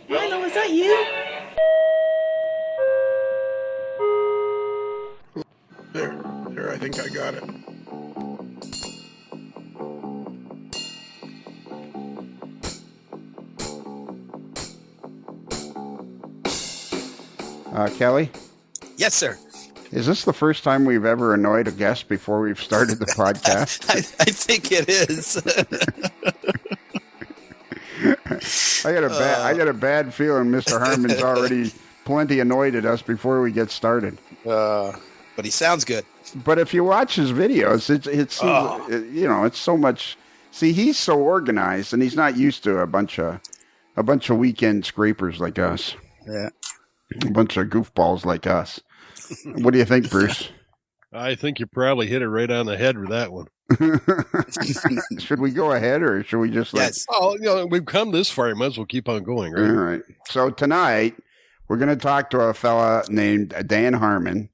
Milo, is that you? There, I think I got it. Kelly? Yes, sir. Is this the first time we've ever annoyed a guest before we've started the podcast? I think it is. I got a bad feeling Mr. Harmon's already plenty annoyed at us before we get started. But he sounds good. But if you watch his videos, it's so much. See, he's so organized, and he's not used to a bunch of weekend scrapers like us. Yeah, a bunch of goofballs like us. What do you think, Bruce? I think you probably hit it right on the head with that one. Should we go ahead, or should we just yes? Oh, we've come this far. You might as well keep on going, right? All right. So tonight we're going to talk to a fella named Dan Harmon,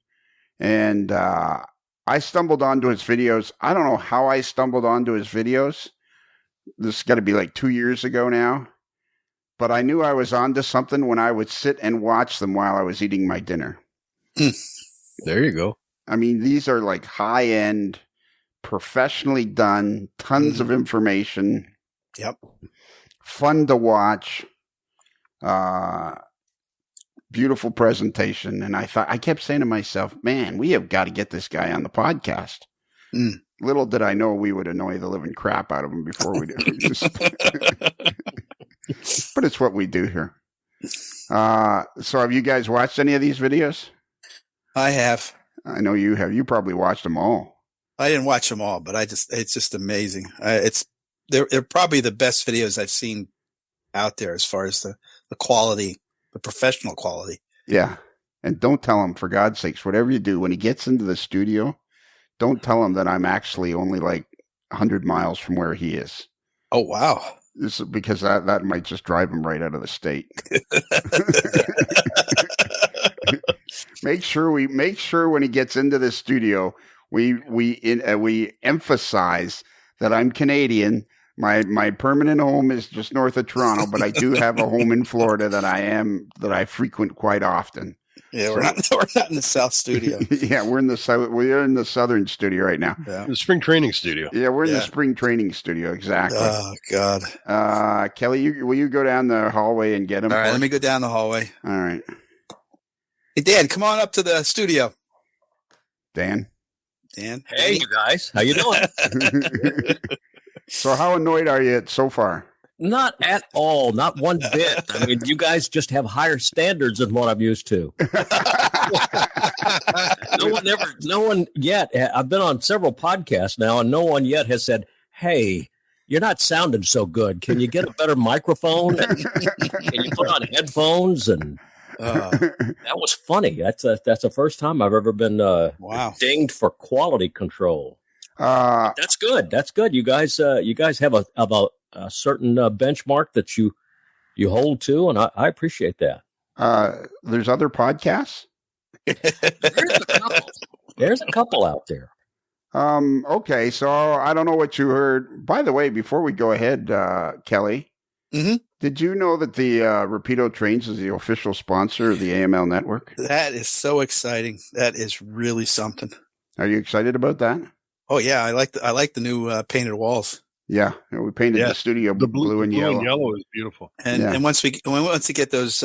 and I stumbled onto his videos. I don't know how I stumbled onto his videos. This has got to be like 2 years ago now, but I knew I was onto something when I would sit and watch them while I was eating my dinner. There you go. I mean, these are like high-end, professionally done, tons of information. Yep. Fun to watch. Beautiful presentation. And I kept saying to myself, man, we have got to get this guy on the podcast. Little did I know we would annoy the living crap out of him before we do. But it's what we do here. So have you guys watched any of these videos? I have. I know you have. You probably watched them all. I didn't watch them all, but it's just amazing. They're probably the best videos I've seen out there as far as the quality, the professional quality. Yeah. And don't tell him, for God's sakes, whatever you do, when he gets into the studio, don't tell him that I'm actually only like 100 miles from where he is. Oh, wow. This is because that might just drive him right out of the state. Make sure when he gets into the studio, we emphasize that I'm Canadian. My permanent home is just north of Toronto, but I do have a home in Florida that I frequent quite often. Yeah, we're not in the South studio. Yeah, we're in the south. We're in the southern studio right now. Yeah. The spring training studio. Yeah, we're in the spring training studio. Exactly. Oh God. Kelly, will you go down the hallway and get him? All right, let me go down the hallway. All right. Hey, Dan, come on up to the studio. Dan. Hey, you guys. How you doing? So how annoyed are you so far? Not at all. Not one bit. I mean, you guys just have higher standards than what I'm used to. No one yet. I've been on several podcasts now, and no one yet has said, hey, you're not sounding so good. Can you get a better microphone? Can you put on headphones? And that was funny. That's the first time I've ever been dinged for quality control. That's good. That's good. You guys have a certain benchmark that you hold to, and I appreciate that. There's other podcasts? There's a couple out there. Okay, so I don't know what you heard. By the way, before we go ahead, Kelly, did you know that the Rapido Trains is the official sponsor of the AML network? That is so exciting. That is really something. Are you excited about that? Oh yeah, I like the new painted walls. Yeah, we painted the studio blue and yellow. Blue and yellow is beautiful. And once we get those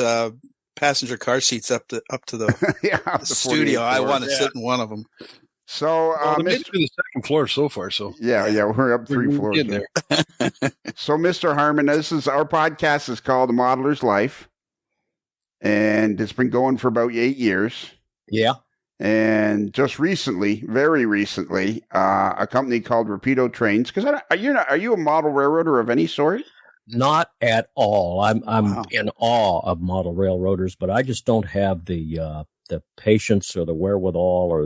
passenger car seats up to the, the studio, I want to sit in one of them. So, they made it to the second floor so far. So yeah, we're up 3 floors there. So, Mr. Harmon, our podcast is called The Modeler's Life, and it's been going for about 8 years. Yeah. And just recently, very recently, a company called Rapido Trains. Because are you a model railroader of any sort? Not at all. I'm in awe of model railroaders, but I just don't have the patience or the wherewithal or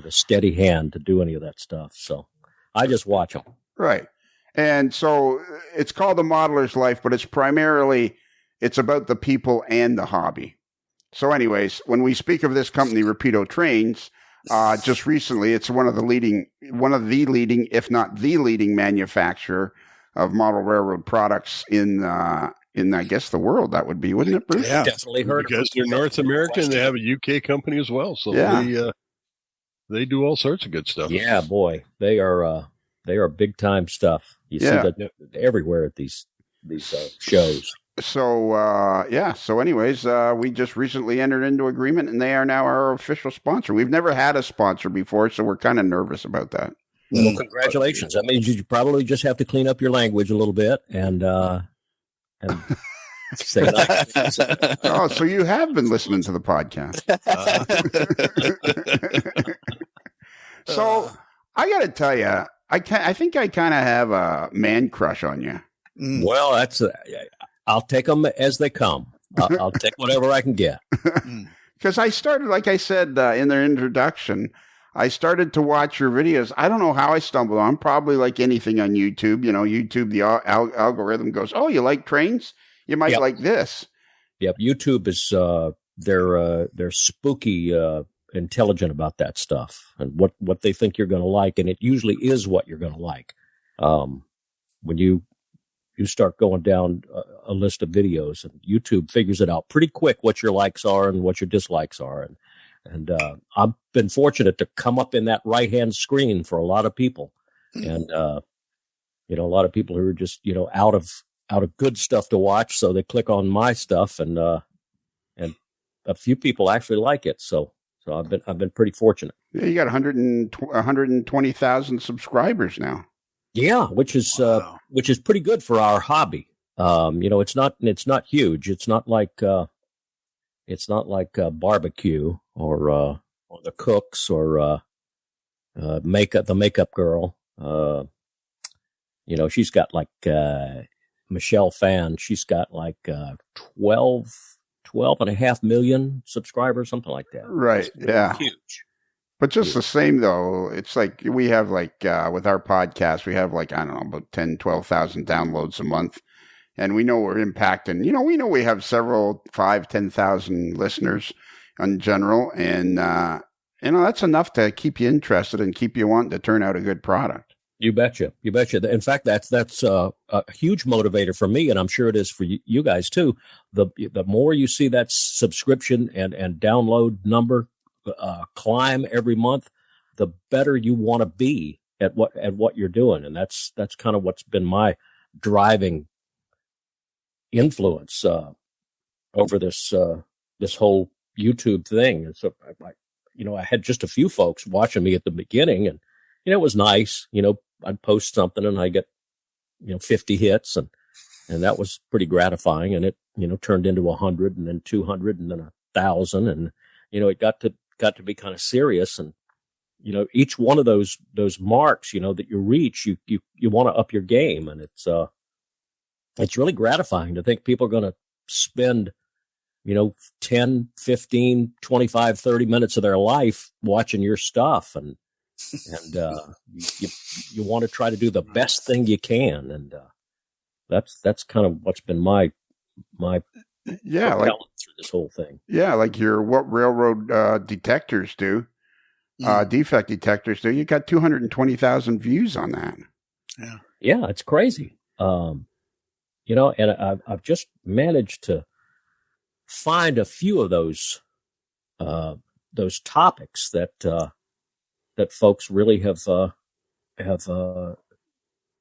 the steady hand to do any of that stuff. So I just watch them. Right. And so it's called The Modeler's Life, but it's about the people and the hobby. So anyways, when we speak of this company, Rapido Trains, Just recently, it's one of the leading, if not the leading manufacturer of model railroad products in I guess the world. That would be, wouldn't it, Bruce? Yeah. Definitely heard Because of they're it. North American, they have a UK company as well. So they do all sorts of good stuff. Yeah, boy, they are big time stuff. You see that everywhere at these shows. So so anyways, we just recently entered into agreement, and they are now our official sponsor. We've never had a sponsor before, so we're kind of nervous about that. Well, congratulations. That means you probably just have to clean up your language a little bit and say nice things. Oh, so you have been listening to the podcast. So I got to tell you, I think I kind of have a man crush on you. Well, I'll take them as they come. I'll take whatever I can get. Because I started, like I said in their introduction, I started to watch your videos. I don't know how I stumbled on. Probably like anything on YouTube. You know, YouTube, the algorithm goes, "Oh, you like trains? You might like this." Yep, YouTube is they're spooky intelligent about that stuff and what they think you're going to like, and it usually is what you're going to like. When you start going down a list of videos, and YouTube figures it out pretty quick what your likes are and what your dislikes are, and I've been fortunate to come up in that right hand screen for a lot of people, and a lot of people who are just out of good stuff to watch, so they click on my stuff, and a few people actually like it, so I've been pretty fortunate. Yeah, you got 120,000 subscribers now. Yeah, which is pretty good for our hobby. It's not huge. It's not like barbecue or the cooks or the makeup girl. She's got like Michelle Fan. She's got like 12.5 million subscribers, something like that. Right. Yeah. Huge. But just the same, though, it's like we have with our podcast, we have I don't know, about 10, 12,000 downloads a month. And we know we're impacting, we know we have several 5,000, 10,000 listeners in general. And, that's enough to keep you interested and keep you wanting to turn out a good product. You betcha. In fact, that's a huge motivator for me, and I'm sure it is for you guys too. The more you see that subscription and download number climb every month, the better you want to be at what you're doing, and that's kind of what's been my driving influence over this whole YouTube thing. And so I had just a few folks watching me at the beginning, and it was nice. I'd post something and I get 50 hits, and that was pretty gratifying, and it turned into 100 and then 200 and then 1,000, and it got to be kind of serious, and each one of those marks that you reach, you want to up your game, and it's really gratifying to think people are going to spend 10, 15, 25, 30 minutes of their life watching your stuff, and you want to try to do the best thing you can, and that's kind of what's been my propellant through this whole thing. Yeah, like what railroad detectors do, defect detectors do. You got 220,000 views on that. Yeah, it's crazy. And I've just managed to find a few of those topics that folks really have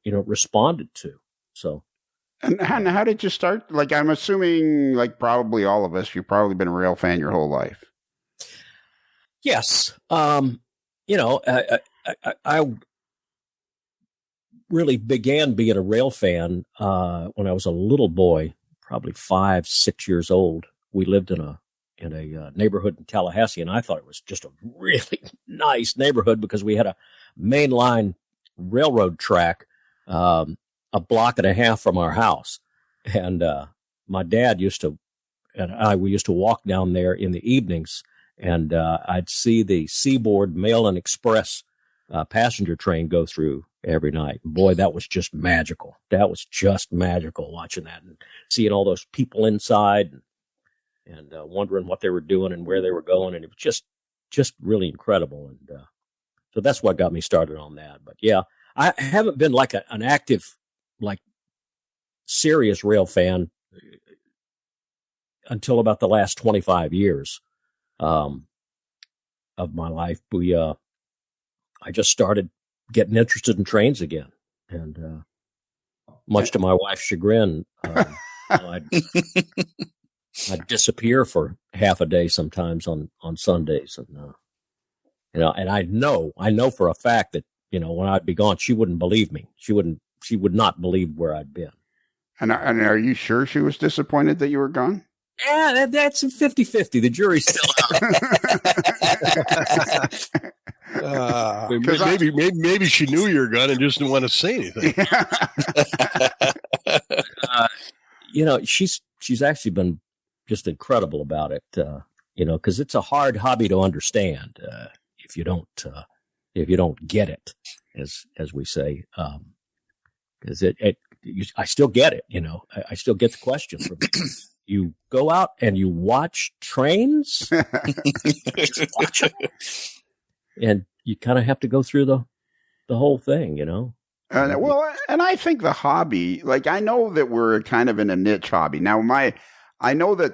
responded to. So, and how did you start? Like, I'm assuming, like probably all of us, you've probably been a rail fan your whole life. Yes. I really began being a rail fan when I was a little boy, probably 5, 6 years old. We lived in a neighborhood in Tallahassee, and I thought it was just a really nice neighborhood because we had a mainline railroad track a block and a half from our house, and my dad we used to walk down there in the evenings, and I'd see the Seaboard Mail and Express passenger train go through every night. And boy, that was just magical. That was just magical watching that and seeing all those people inside and wondering what they were doing and where they were going. And it was just just really incredible. And so that's what got me started on that. But yeah, I haven't been like an active, like serious rail fan until about the last 25 years of my life. I just started getting interested in trains again, and much to my wife's chagrin, I'd disappear for half a day sometimes on Sundays, and and I know for a fact that when I'd be gone, she wouldn't believe me. She would not believe where I'd been. And are you sure she was disappointed that you were gone? Yeah, that's 50-50. The jury's still out. Maybe she knew you were gone and just didn't want to say anything. She's actually been just incredible about it. Because it's a hard hobby to understand if you don't get it, as we say. Because I still get it. I still get the question from you. Go out and you watch trains, just watch them. And you kind of have to go through the whole thing, Well, and I think the hobby, like, I know that we're kind of in a niche hobby. Now, I know that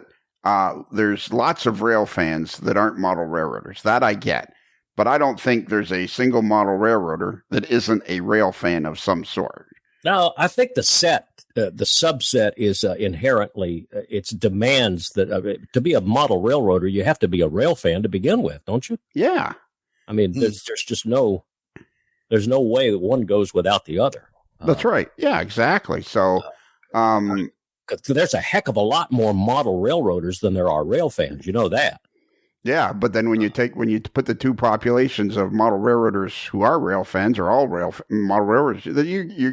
there's lots of rail fans that aren't model railroaders. That I get. But I don't think there's a single model railroader that isn't a rail fan of some sort. No, I think the subset is inherently, it demands that to be a model railroader, you have to be a rail fan to begin with, don't you? Yeah. I mean, there's just there's no way that one goes without the other. That's right. Yeah, exactly. So, there's a heck of a lot more model railroaders than there are rail fans. You know that. Yeah, but then when you put the two populations of model railroaders who are rail fans or all model railroaders, you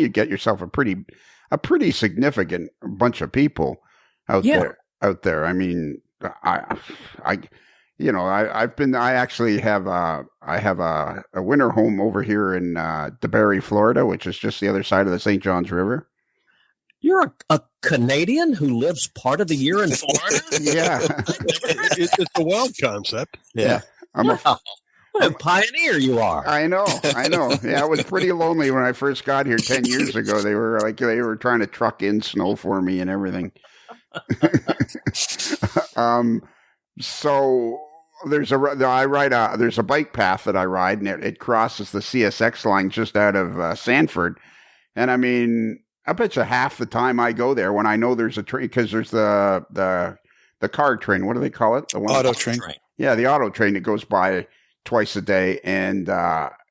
get yourself a pretty significant bunch of people out there. I mean, I actually have a winter home over here in DeBary, Florida, which is just the other side of the St. Johns River. You're a Canadian who lives part of the year in Florida? Yeah. It's a wild concept. Yeah. What a pioneer you are. I know. Yeah, I was pretty lonely when I first got here 10 years ago. They were trying to truck in snow for me and everything. So there's a bike path that I ride, and it crosses the CSX line just out of Sanford. And I mean, I bet you half the time I go there when I know there's a train, because there's the car train. What do they call it? The auto train. Yeah, the auto train that goes by twice a day. And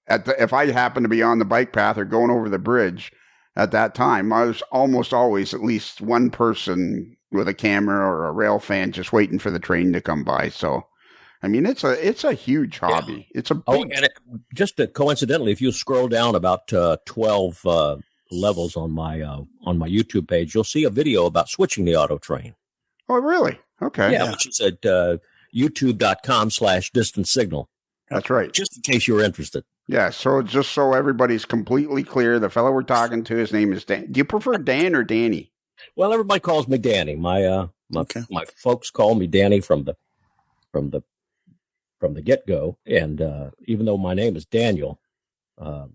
if I happen to be on the bike path or going over the bridge at that time, I was almost always at least one person with a camera or a rail fan just waiting for the train to come by. So, I mean, it's a huge hobby. Yeah. It's a big... just coincidentally, if you scroll down about 12 levels on my YouTube page, you'll see a video about switching the auto train. Oh, really? Okay. Yeah. Which is at youtube.com/distance signal. That's right. Just in case you were interested. Yeah. So just so everybody's completely clear, the fellow we're talking to, his name is Dan. Do you prefer Dan or Danny? Well, everybody calls me Danny. My folks call me Danny from the get-go. And even though my name is Daniel,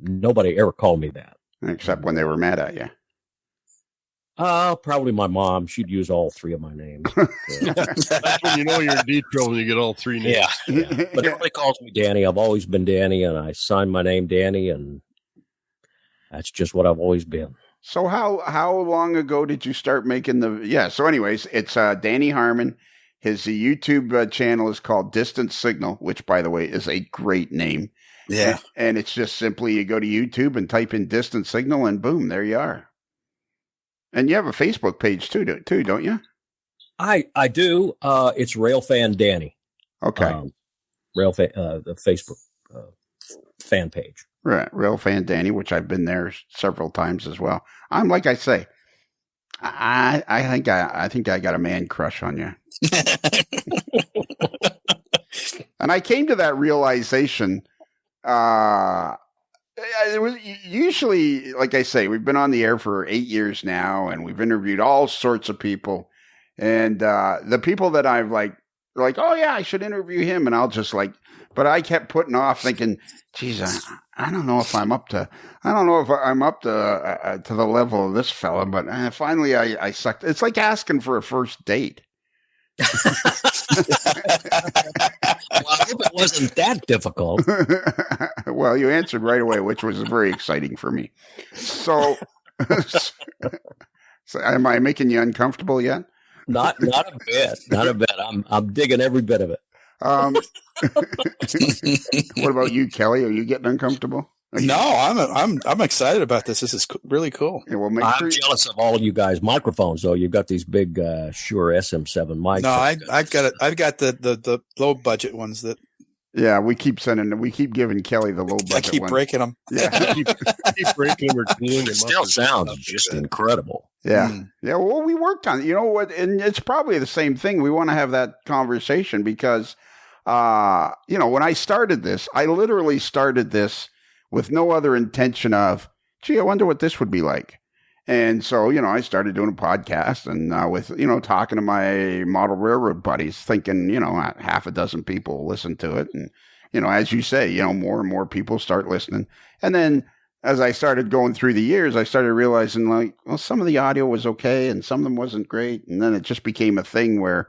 nobody ever called me that. Except when they were mad at you. Probably my mom. She'd use all three of my names. That's when you know you're in deep trouble when you get all three names. Yeah. But everybody calls me Danny. I've always been Danny, and I signed my name Danny, and that's just what I've always been. So how long ago did you start making the... Yeah, so anyways, it's Danny Harmon. His YouTube channel is called Distance Signal, which, by the way, is a great name. Yeah. And it's just simply you go to YouTube and type in Distance Signal, and boom, there you are. And you have a Facebook page too, don't you? I do. It's Railfan Danny. Okay. The Facebook fan page. Right, Railfan Danny, which I've been there several times as well. I'm like I say, I think I got a man crush on you. And I came to that realization. It was usually, like I say, we've been on the air for 8 years now, and we've interviewed all sorts of people. And the people that I've like, oh yeah, I should interview him, and I'll just like But I kept putting off thinking, geez, I don't know if I'm up to to the level of this fella. But finally I sucked. It's like asking for a first date. Well, I hope it wasn't that difficult. Well, you answered right away, which was very exciting for me. So, so am I making you uncomfortable yet? Not a bit. Not a bit. I'm digging every bit of it. What about you, Kelly? Are you getting uncomfortable? No, I'm excited about this. This is really cool. Yeah, well, I'm jealous of all you guys' microphones, though. You've got these big Shure SM7 mics. No, I've got the low budget ones that. Yeah, we keep giving Kelly the low budget. I keep breaking them. Yeah, keep breaking or tooling them. It still sounds just incredible. Yeah, yeah. Well, we worked on it. You know what? And it's probably the same thing. We want to have that conversation because, when I started this, I literally started this with no other intention of, gee, I wonder what this would be like. And so, I started doing a podcast and with, talking to my model railroad buddies, thinking, half a dozen people listen to it. And, as you say, more and more people start listening. And then as I started going through the years, I started realizing like, well, some of the audio was okay and some of them wasn't great. And then it just became a thing where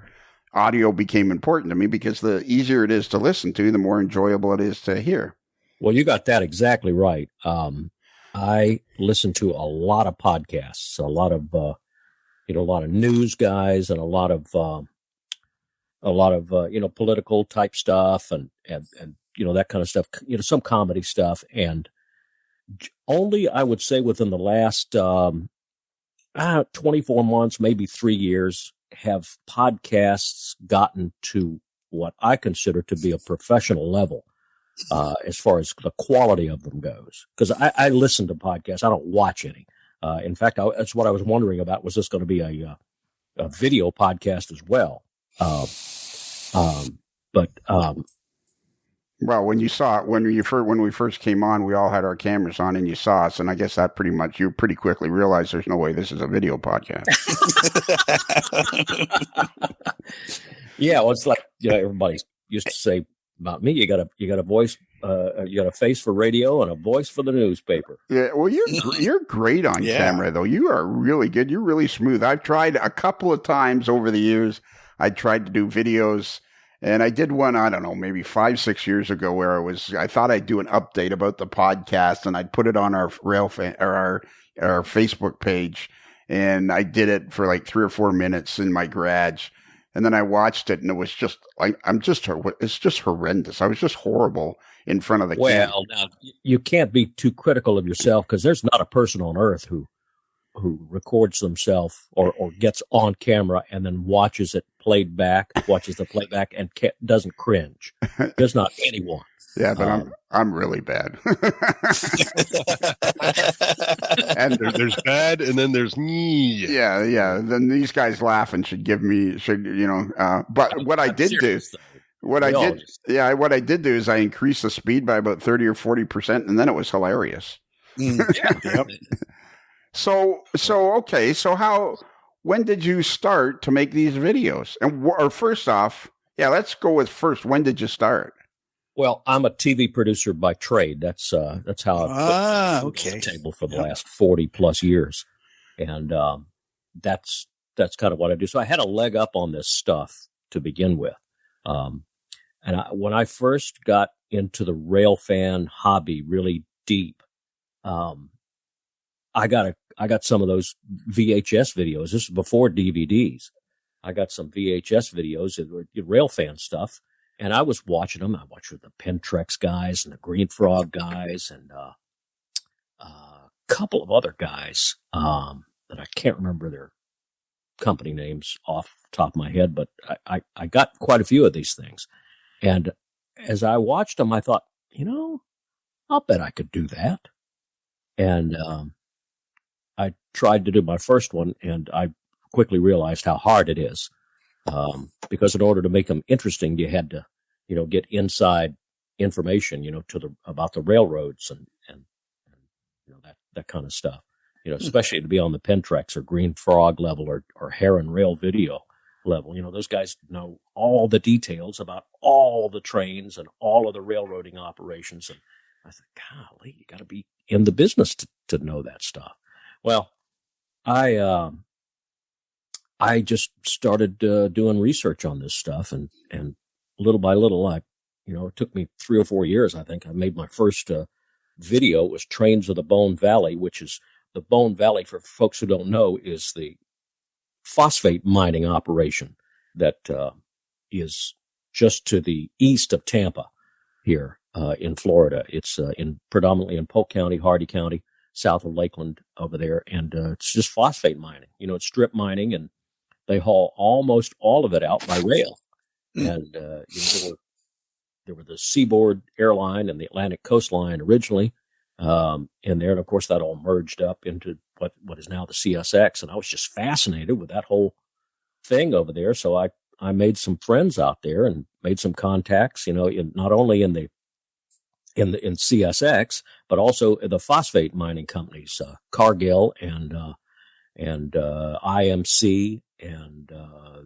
audio became important to me because the easier it is to listen to, the more enjoyable it is to hear. Well, you got that exactly right. I listen to a lot of podcasts, a lot of news guys, and a lot of political type stuff, and that kind of stuff. Some comedy stuff, and only I would say within the last 24 months, maybe 3 years, have podcasts gotten to what I consider to be a professional level. As far as the quality of them goes, because I listen to podcasts, I don't watch any. In fact, that's what I was wondering about. Was this going to be a video podcast as well? Well, when you saw it, when we first came on, we all had our cameras on, and you saw us, and I guess that you pretty quickly realized there's no way this is a video podcast. Yeah, well, it's like everybody used to say about me, you got a voice, you got a face for radio and a voice for the newspaper. Yeah, well, you're great on camera, though. You are really good. You're really smooth. I've tried a couple of times over the years. I tried to do videos, and I did one, I don't know, maybe 5-6 years ago, where I thought I'd do an update about the podcast, and I'd put it on our Railfan or our Facebook page, and I did it for like 3 or 4 minutes in my garage. And then I watched it, and it was just it's just horrendous. I was just horrible in front of the camera. Well, now you can't be too critical of yourself because there's not a person on earth who records themselves or gets on camera and then watches the playback, and doesn't cringe. There's not anyone. Yeah, but I'm really bad. And there's bad, and then there's me. Yeah. Then these guys laughing but what I did do, what I did do is I increased the speed by about 30 or 40%, and then it was hilarious. Yep. So okay. So when did you start to make these videos? Or first off, let's go with first. When did you start? Well, I'm a TV producer by trade. That's how I've put on the table for the last 40 plus years. And that's kind of what I do. So I had a leg up on this stuff to begin with. When I first got into the railfan hobby really deep, I got some of those VHS videos. This is before DVDs. I got some VHS videos of railfan stuff. And I was watching them. I watched the Pentrex guys and the Green Frog guys and a couple of other guys that I can't remember their company names off the top of my head, but I got quite a few of these things. And as I watched them, I thought, I'll bet I could do that. And I tried to do my first one, and I quickly realized how hard it is. Because in order to make them interesting, you had to, get inside information, about the railroads and that kind of stuff, especially to be on the Pentrex or Green Frog level or Hair and Rail video. level. You know, those guys know all the details about all the trains and all of the railroading operations. And I thought, golly, you got to be in the business to know that stuff. Well, I just started doing research on this stuff, and little by little, it took me 3 or 4 years. I think I made my first video. It was Trains of the Bone Valley, which is the Bone Valley, for folks who don't know, is the phosphate mining operation that is just to the east of Tampa here in Florida. It's predominantly in Polk County, Hardy County, south of Lakeland over there, and it's just phosphate mining. You know, it's strip mining, and they haul almost all of it out by rail. And there were the Seaboard Airline and the Atlantic Coast Line originally in there, and of course that all merged up into what is now the CSX. And I was just fascinated with that whole thing over there. So I made some friends out there and made some contacts, not only in CSX, but also the phosphate mining companies, Cargill and IMC and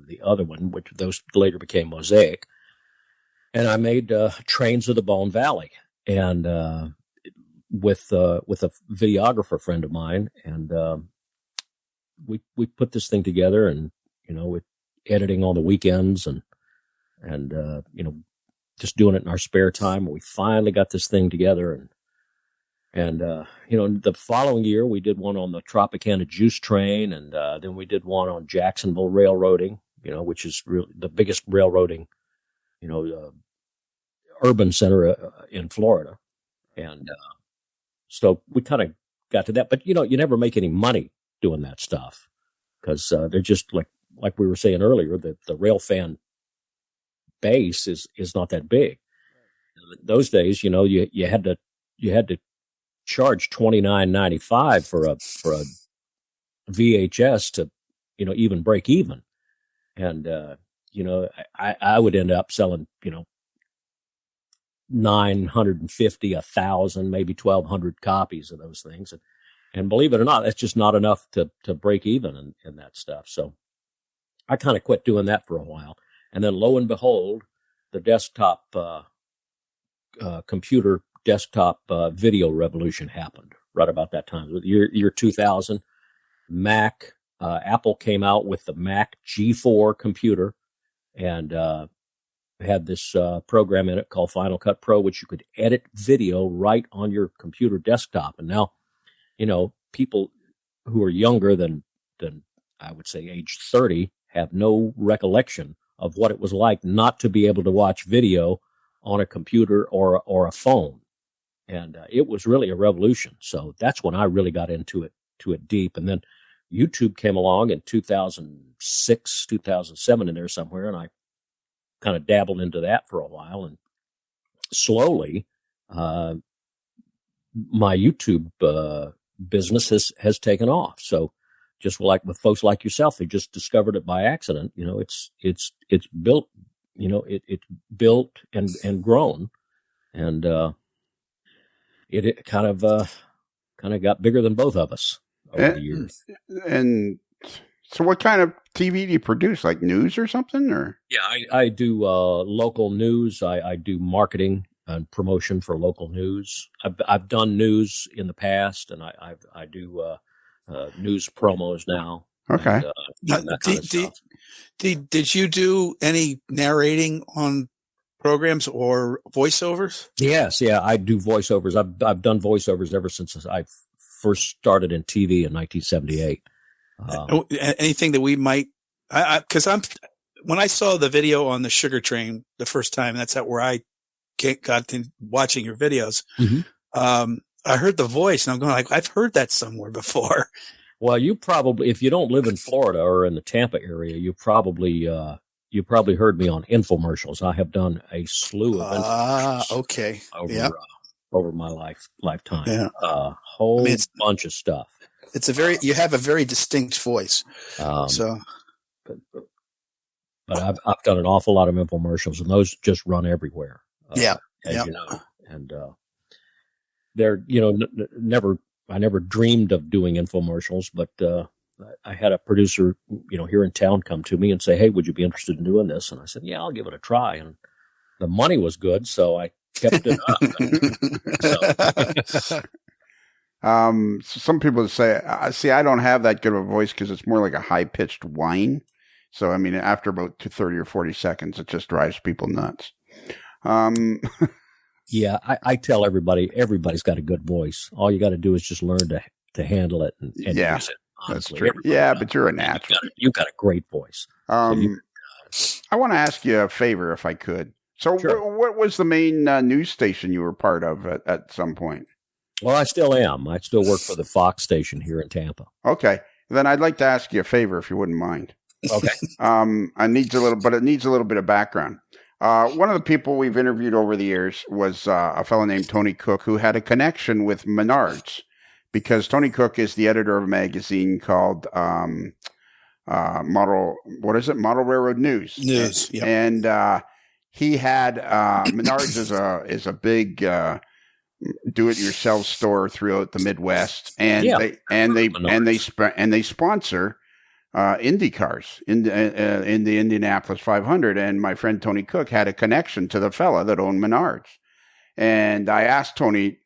the other one, which those later became Mosaic. And I made Trains of the Bone Valley, and with a videographer friend of mine, and we put this thing together, and with editing on the weekends and just doing it in our spare time. We finally got this thing together, and the following year we did one on the Tropicana Juice Train, and then we did one on Jacksonville Railroading, which is really the biggest railroading, urban center in Florida. And so we kind of got to that, but you never make any money doing that stuff, because they're just like we were saying earlier, the Railfan base is not that big. Those days, you had to charge $29.95 for a VHS to even break even. And I would end up selling 950, 1,000, maybe 1,200 copies of those things, and believe it or not, that's just not enough to break even in that stuff. So I kind of quit doing that for a while, and then lo and behold, the desktop computer desktop video revolution happened right about that time. Year 2000, Mac, Apple came out with the Mac G4 computer, and had this program in it called Final Cut Pro, which you could edit video right on your computer desktop. And now, people who are younger than I would say age 30 have no recollection of what it was like not to be able to watch video on a computer or a phone. And it was really a revolution. So that's when I really got into it deep. And then YouTube came along in 2006, 2007 in there somewhere, and I kind of dabbled into that for a while, and slowly my YouTube business has taken off. So just like with folks like yourself, they just discovered it by accident. It's built, it's built and grown, and it kind of got bigger than both of us over the years. And so what kind of TV do you produce, like news or something? Or yeah, I do local news. I do marketing and promotion for local news. I've done news in the past, and I do news promos now. Okay. And, that kind of stuff. Did you do any narrating on programs or voiceovers? Yes, yeah, I do voiceovers. I've done voiceovers ever since I first started in TV in 1978. Anything that we might, because when I saw the video on the sugar train the first time, that's where I got to watching your videos. Mm-hmm. I heard the voice, and I'm going I've heard that somewhere before. Well, you probably, if you don't live in Florida or in the Tampa area, you probably heard me on infomercials. I have done a slew of infomercials. Okay. Over my lifetime. Yeah. Whole bunch of stuff. You have a very distinct voice. But I've done an awful lot of infomercials, and those just run everywhere. As you know, and they're I never dreamed of doing infomercials, but I had a producer, here in town come to me and say, "Hey, would you be interested in doing this?" And I said, "Yeah, I'll give it a try." And the money was good, so I kept it up. Some people say, see, I don't have that good of a voice because it's more like a high-pitched whine. So, I mean, after about 30 or 40 seconds, it just drives people nuts. Yeah, I tell everybody's got a good voice. All you got to do is just learn to handle it and use it. Honestly, that's true. Yeah, but you're a natural. You've got a great voice. I want to ask you a favor if I could. So Sure. What was the main news station you were part of at some point? Well, I still am. I still work for the Fox station here in Tampa. Okay. Then I'd like to ask you a favor if you wouldn't mind. Okay. It needs a little bit of background. One of the people we've interviewed over the years was a fellow named Tony Cook, who had a connection with Menards, because Tony Cook is the editor of a magazine called Model Railroad News. Yep. And he had Menards is a big do-it-yourself store throughout the Midwest, and they sponsor Indy cars in the Indianapolis 500. And my friend Tony Cook had a connection to the fella that owned Menards, and I asked Tony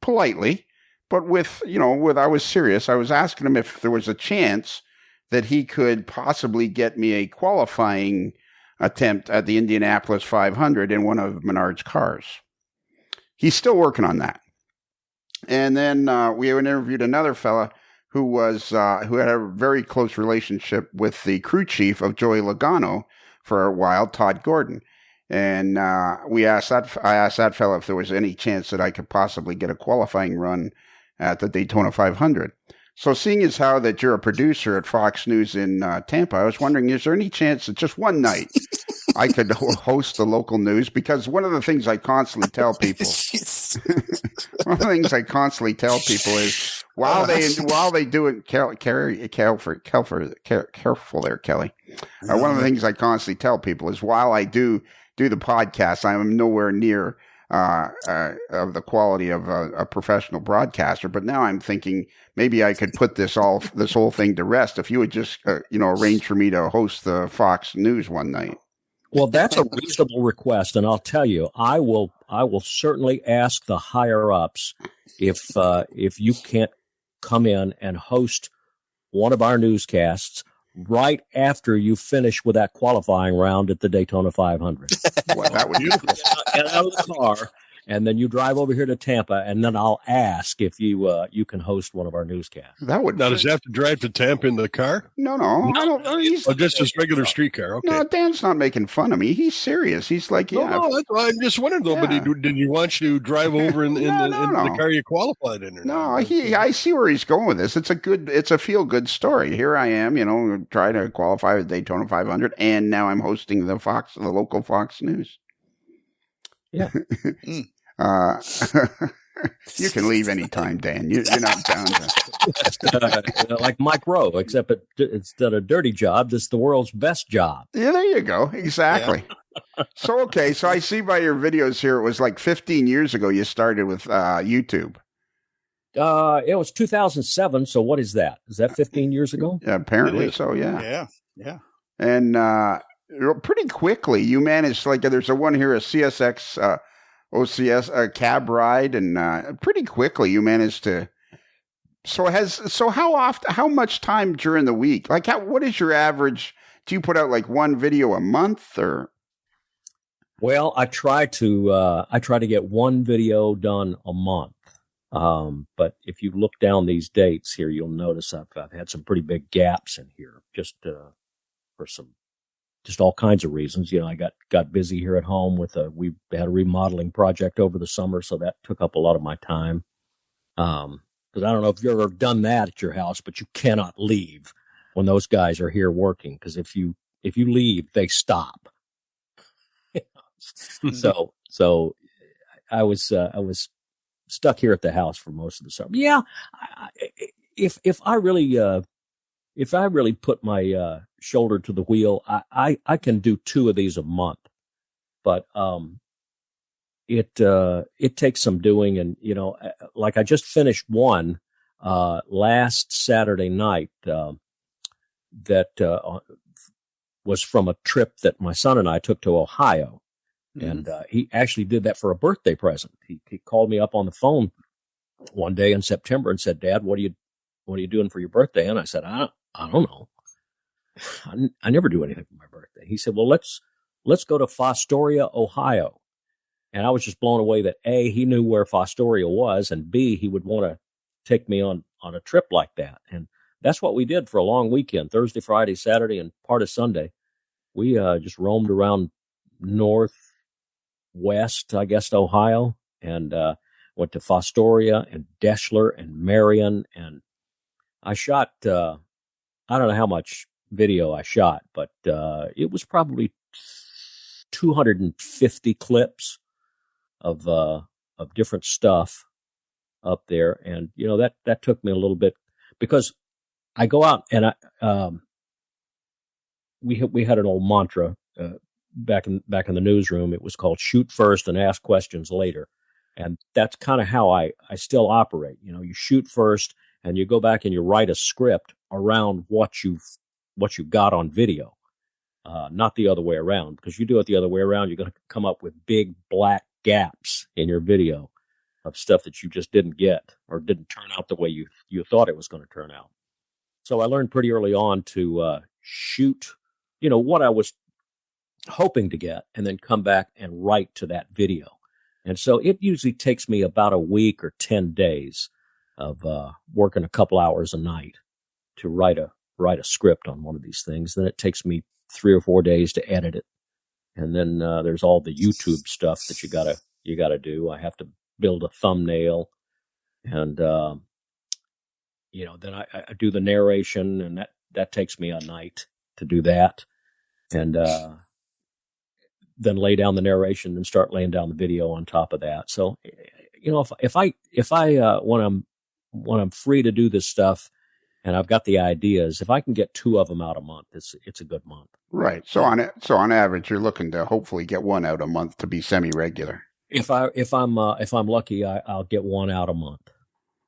politely, but I was serious. I was asking him if there was a chance that he could possibly get me a qualifying attempt at the Indianapolis 500 in one of Menards' cars. He's still working on that. And then we interviewed another fella who had a very close relationship with the crew chief of Joey Logano for a while, Todd Gordon. And I asked that fella if there was any chance that I could possibly get a qualifying run at the Daytona 500. So seeing as how that you're a producer at Fox News in Tampa, I was wondering, is there any chance that just one night I could host the local news? Because one of the things I constantly tell people, is while they do it, careful there, Kelly. One of the things I constantly tell people is while I do the podcast, I am nowhere near of the quality of a professional broadcaster. But now I'm thinking maybe I could put this whole thing to rest if you would just arrange for me to host the Fox News one night. Well, that's a reasonable request, and I'll tell you, I will certainly ask the higher ups if you can't come in and host one of our newscasts right after you finish with that qualifying round at the Daytona 500. Well, that would be get out of the car, and then you drive over here to Tampa, and then I'll ask if you can host one of our newscasts. That would. Now, does he have to drive to Tampa in the car? No. I don't. Just his regular street car. Okay. No, Dan's not making fun of me. He's serious. He's like, yeah. No, I'm just wondering though. Yeah. But did he want you to drive over in the car you qualified in? Or no, I see where he's going with this. It's a feel good story. Here I am, trying to qualify with Daytona 500, and now I'm hosting the local Fox News. Yeah. You can leave anytime, Dan. You're not down to like Mike Rowe, except instead of dirty jobs, it's the world's best job. Yeah, there you go. Exactly. Yeah. So I see by your videos here, it was like 15 years ago you started with YouTube. It was 2007. So what is that? Is that 15 yeers ago? Yeah, apparently so. Yeah. Yeah. And pretty quickly you managed, there's a one here, a CSX. OCS, a cab ride, and pretty quickly you managed to. So how much time during the week? What is your average? Do you put out one video a month or? Well, I try to get one video done a month. But if you look down these dates here, you'll notice I've had some pretty big gaps in here, just for all kinds of reasons. I got busy here at home we had a remodeling project over the summer, so that took up a lot of my time. Because I don't know if you've ever done that at your house, but you cannot leave when those guys are here working, because if you leave, they stop. So I was stuck here at the house for most of the summer. Yeah, if I really put my shoulder to the wheel, I can do 2 of these a month, but it takes some doing. And I just finished one last Saturday night. was from a trip that my son and I took to Ohio. And he actually did that for a birthday present. He called me up on the phone one day in September and said, "Dad, what are you doing for your birthday?" And I said, I don't know. I never do anything for my birthday. He said, "Well, let's go to Fostoria, Ohio." And I was just blown away that A, he knew where Fostoria was, and B, he would want to take me on a trip like that. And that's what we did for a long weekend, Thursday, Friday, Saturday, and part of Sunday. We just roamed around northwest, I guess, Ohio, and went to Fostoria and Deschler and Marion. And I shot, I don't know how much video I shot, but it was probably 250 clips of different stuff up there. And, that took me a little bit, because I go out and we had an old mantra back in the newsroom. It was called "Shoot first and ask questions later," and that's kind of how I still operate. You shoot first, and you go back and you write a script around what you've got on video, not the other way around. Because you do it the other way around, you're going to come up with big black gaps in your video of stuff that you just didn't get or didn't turn out the way you thought it was going to turn out. So I learned pretty early on to shoot, what I was hoping to get, and then come back and write to that video. And so it usually takes me about a week or 10 days of working a couple hours a night to write a script on one of these things. Then it takes me 3 or 4 days to edit it. And then there's all the YouTube stuff that you gotta do. I have to build a thumbnail, and then I do the narration, and that takes me a night to do that, and then lay down the narration and start laying down the video on top of that. So, if I when I'm free to do this stuff, and I've got the ideas, if I can get 2 of them out a month, it's a good month. Right. So on average, you're looking to hopefully get 1 out a month to be semi-regular. If I'm lucky, I'll get 1 out a month.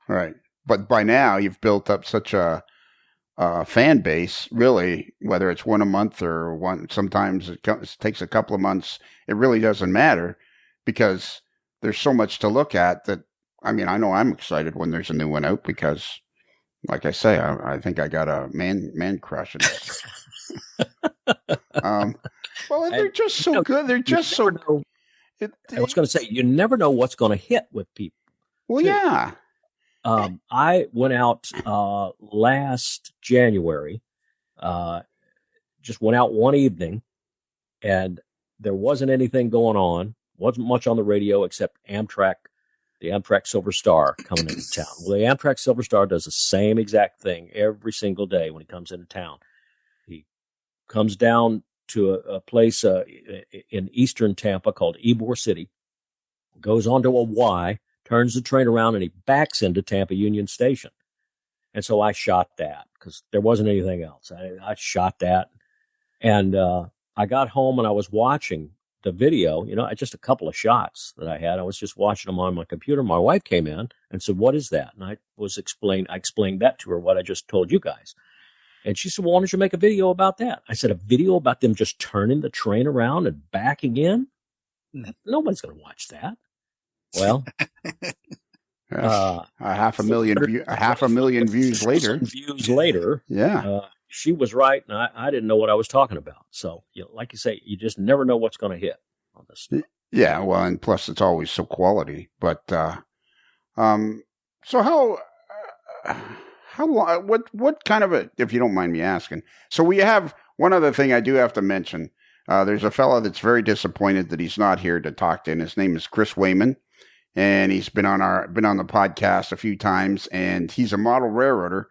Right. But by now you've built up such a fan base, really, whether it's 1 a month or one, sometimes it takes a couple of months. It really doesn't matter, because there's so much to look at that. I mean, I know I'm excited when there's a new one out, because, like I say, I think I got a man crush. Well, they're just so good. They're just so. I was going to say, you never know what's going to hit with people. Well, too. Yeah. I went out last January, just went out one evening, and there wasn't anything going on. Wasn't much on the radio except Amtrak, the Amtrak Silver Star coming into town. Well, the Amtrak Silver Star does the same exact thing every single day when he comes into town. He comes down to a place in eastern Tampa called Ybor City, goes onto a Y, turns the train around, and he backs into Tampa Union Station. And so I shot that because there wasn't anything else. I shot that. And I got home and I was watching the video, just a couple of shots that I had. I was just watching them on my computer. My wife came in and said, "What is that?" And I explained that to her, what I just told you guys. And she said, "Well, why don't you make a video about that?" I said, "A video about them just turning the train around and backing in? Nobody's going to watch that." Well, a half a million views later. Views later, yeah. She was right, and I didn't know what I was talking about. So, like you say, you just never know what's going to hit on this stuff. Yeah, well, and plus it's always so quality. But so how long? What kind of a? If you don't mind me asking, so we have one other thing I do have to mention. There's a fella that's very disappointed that he's not here to talk to, and his name is Chris Wayman. And he's been on the podcast a few times, and he's a model railroader.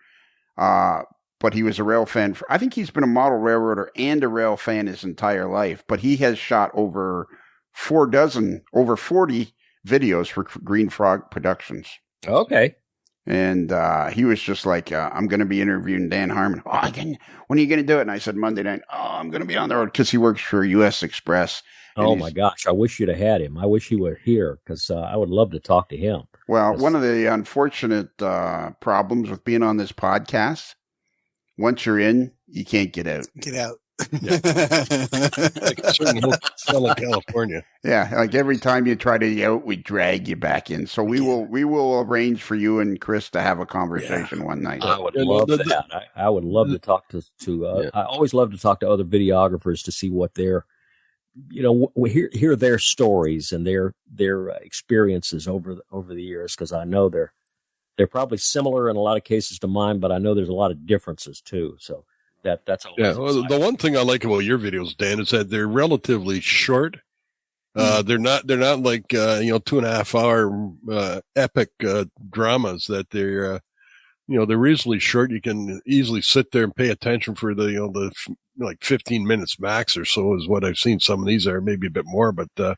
But he was a rail fan. I think he's been a model railroader and a rail fan his entire life. But he has shot over 40 videos for Green Frog Productions. Okay. And he was just like, "I'm going to be interviewing Dan Harmon." "Oh, when are you going to do it?" And I said, "Monday night." "Oh, I'm going to be on the road," because he works for U.S. Express. Oh, my gosh. I wish you'd have had him. I wish he were here, because I would love to talk to him. Well, one of the unfortunate problems with being on this podcast, once you're in, you can't get out. Get out. Yeah. Like a certain hotel in California. Yeah, like every time you try to get out, we drag you back in. So we will arrange for you and Chris to have a conversation one night. I would love that. I would love to talk to I always love to talk to other videographers to see what their, we hear their stories and their experiences over the years, because I know they're probably similar in a lot of cases to mine, but I know there's a lot of differences too. So that's well, the one thing I like about your videos, Dan, is that they're relatively short. They're not like 2.5 hour epic dramas. That they're they're reasonably short. You can easily sit there and pay attention for the 15 minutes max or so is what I've seen. Some of these are maybe a bit more, but to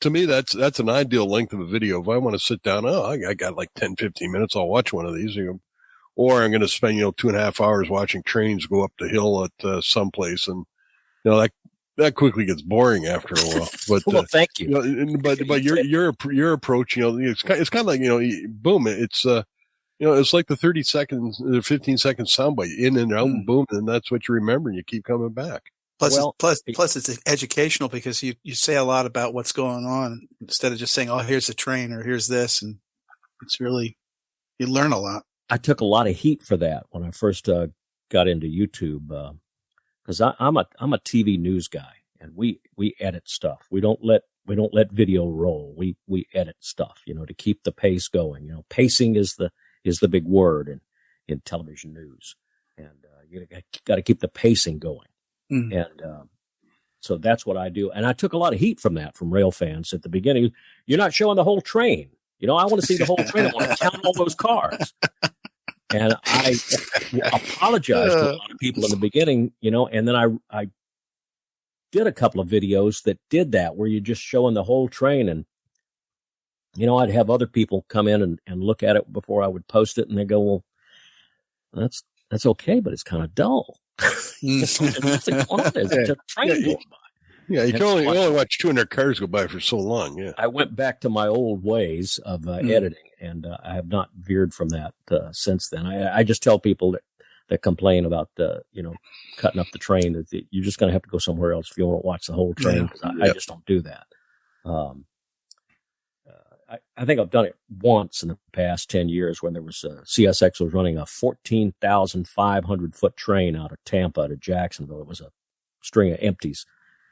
me that's an ideal length of a video. If I want to sit down, I got like 10, 15 minutes, I'll watch one of these. Or I'm going to spend 2.5 hours watching trains go up the hill at some place, and that quickly gets boring after a while. But well, thank you. But your approach, it's kind of like boom, it's it's like the 30 seconds, the 15 second soundbite, in and out, and boom, and that's what you remember, and you keep coming back. Plus, it's educational, because you say a lot about what's going on instead of just saying, "Oh, here's a train," or "Here's this," and it's really, you learn a lot. I took a lot of heat for that when I first got into YouTube, because I'm a TV news guy, and we edit stuff. We don't let video roll. We edit stuff, to keep the pace going. Pacing is the big word in television news, and you got to keep the pacing going. Mm-hmm. And so that's what I do. And I took a lot of heat from rail fans at the beginning. You're not showing the whole train. I want to see the whole train. I want to count all those cars. And I apologized to a lot of people in the beginning, and then I did a couple of videos that did that, where you're just showing the whole train. And, I'd have other people come in and look at it before I would post it. And they go, well, that's okay, but it's kind of dull. It's a train going by. Yeah, you can only watch 200 cars go by for so long. Yeah, I went back to my old ways of editing, and I have not veered from that since then. I just tell people that complain about cutting up the train that you're just going to have to go somewhere else if you want to watch the whole train, because I just don't do that. I think I've done it once in the past 10 years when there was CSX was running a 14,500 foot train out of Tampa to Jacksonville. It was a string of empties.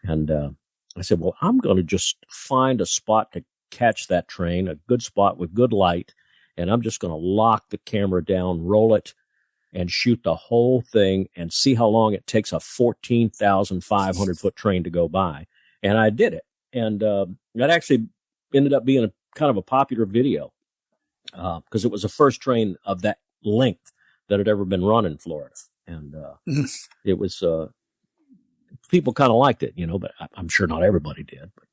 And I said, well, I'm going to just find a spot to catch that train, a good spot with good light, and I'm just going to lock the camera down, roll it, and shoot the whole thing and see how long it takes a 14,500 foot train to go by. And I did it. And that actually ended up being kind of a popular video because it was the first train of that length that had ever been run in Florida. And it was... people kind of liked it, but I'm sure not everybody did. But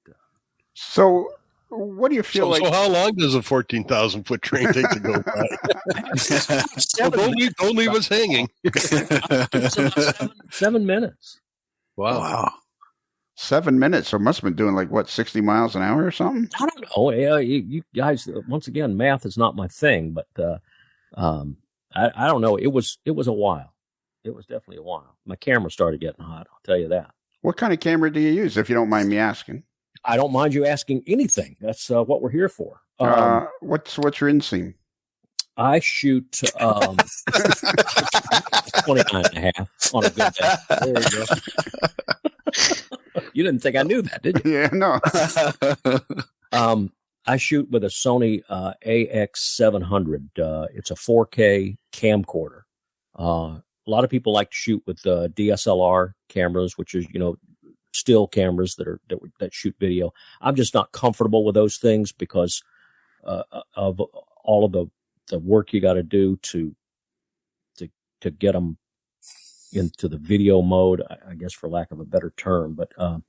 so, what do you feel like? So, how long does a 14,000 foot train take to go by? Don't leave us hanging. It's about 7 minutes. Wow. 7 minutes. So, it must have been doing 60 miles an hour or something. I don't know. Yeah, you guys. Once again, math is not my thing, but I don't know. It was a while. It was definitely a while. My camera started getting hot, I'll tell you that. What kind of camera do you use, if you don't mind me asking? I don't mind you asking anything. That's what we're here for. What's your inseam? I shoot 29 and a half on a good day. There you go. You didn't think I knew that, did you? Yeah, no. I shoot with a Sony AX-700. It's a 4K camcorder. A lot of people like to shoot with DSLR cameras, which is, still cameras that shoot video. I'm just not comfortable with those things because of all of the work you got to do to get them into the video mode, I guess, for lack of a better term. But a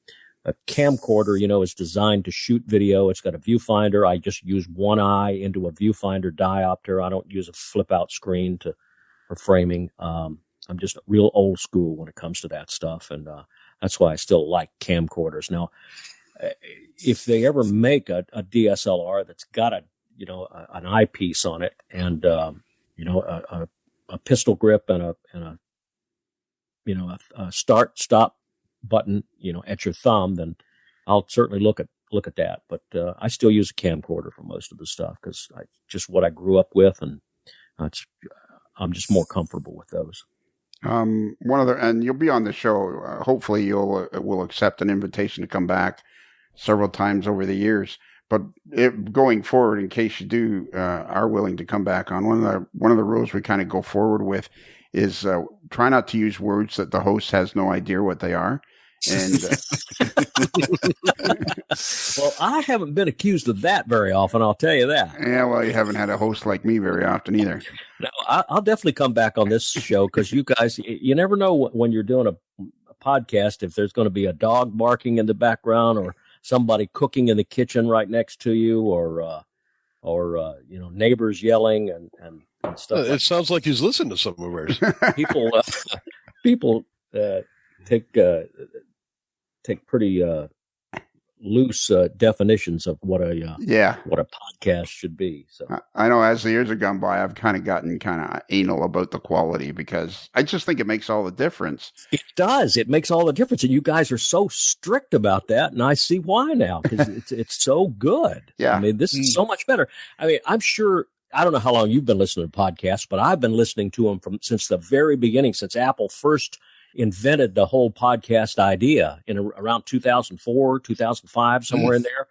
camcorder, is designed to shoot video. It's got a viewfinder. I just use one eye into a viewfinder diopter. I don't use a flip out screen for framing. I'm just real old school when it comes to that stuff. And that's why I still like camcorders. Now, if they ever make a DSLR that's got an eyepiece on it and, a pistol grip and a a start stop button, at your thumb, then I'll certainly look at that. But I still use a camcorder for most of the stuff because just what I grew up with, and I'm just more comfortable with those. And you'll be on the show. Hopefully, will accept an invitation to come back several times over the years. But going forward, in case you are willing to come back on, one of the rules we kind of go forward with is try not to use words that the host has no idea what they are. And well, I haven't been accused of that very often, I'll tell you that. Yeah, well, you haven't had a host like me very often either. No, I'll definitely come back on this show because you guys, you never know when you're doing a podcast if there's going to be a dog barking in the background or somebody cooking in the kitchen right next to you, or neighbors yelling and stuff. It sounds like he's listened to some of ours. People take pretty loose definitions of what a podcast should be. So I know as the years have gone by, I've kind of gotten kind of anal about the quality because I just think it makes all the difference. It does. It makes all the difference, and you guys are so strict about that, and I see why now because it's so good. Yeah, I mean, this is so much better. I mean, I'm sure. I don't know how long you've been listening to podcasts, but I've been listening to them since the very beginning, since Apple first invented the whole podcast idea in around 2004, 2005, somewhere in there.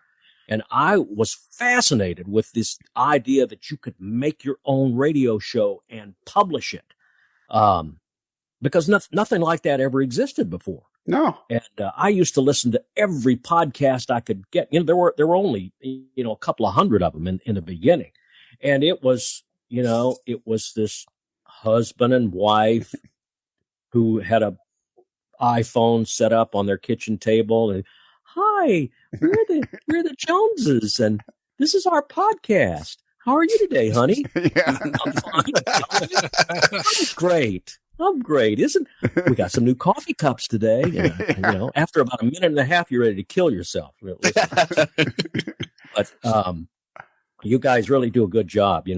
And I was fascinated with this idea that you could make your own radio show and publish it. Because nothing like that ever existed before. No. And I used to listen to every podcast I could get. There were only, a couple of hundred of them in the beginning. And it was this husband and wife who had a iPhone set up on their kitchen table, and hi, we're the Joneses, and this is our podcast. How are you today, honey? Yeah. I'm fine. I'm great. We got some new coffee cups today? And, after about a minute and a half, you're ready to kill yourself. But you guys really do a good job.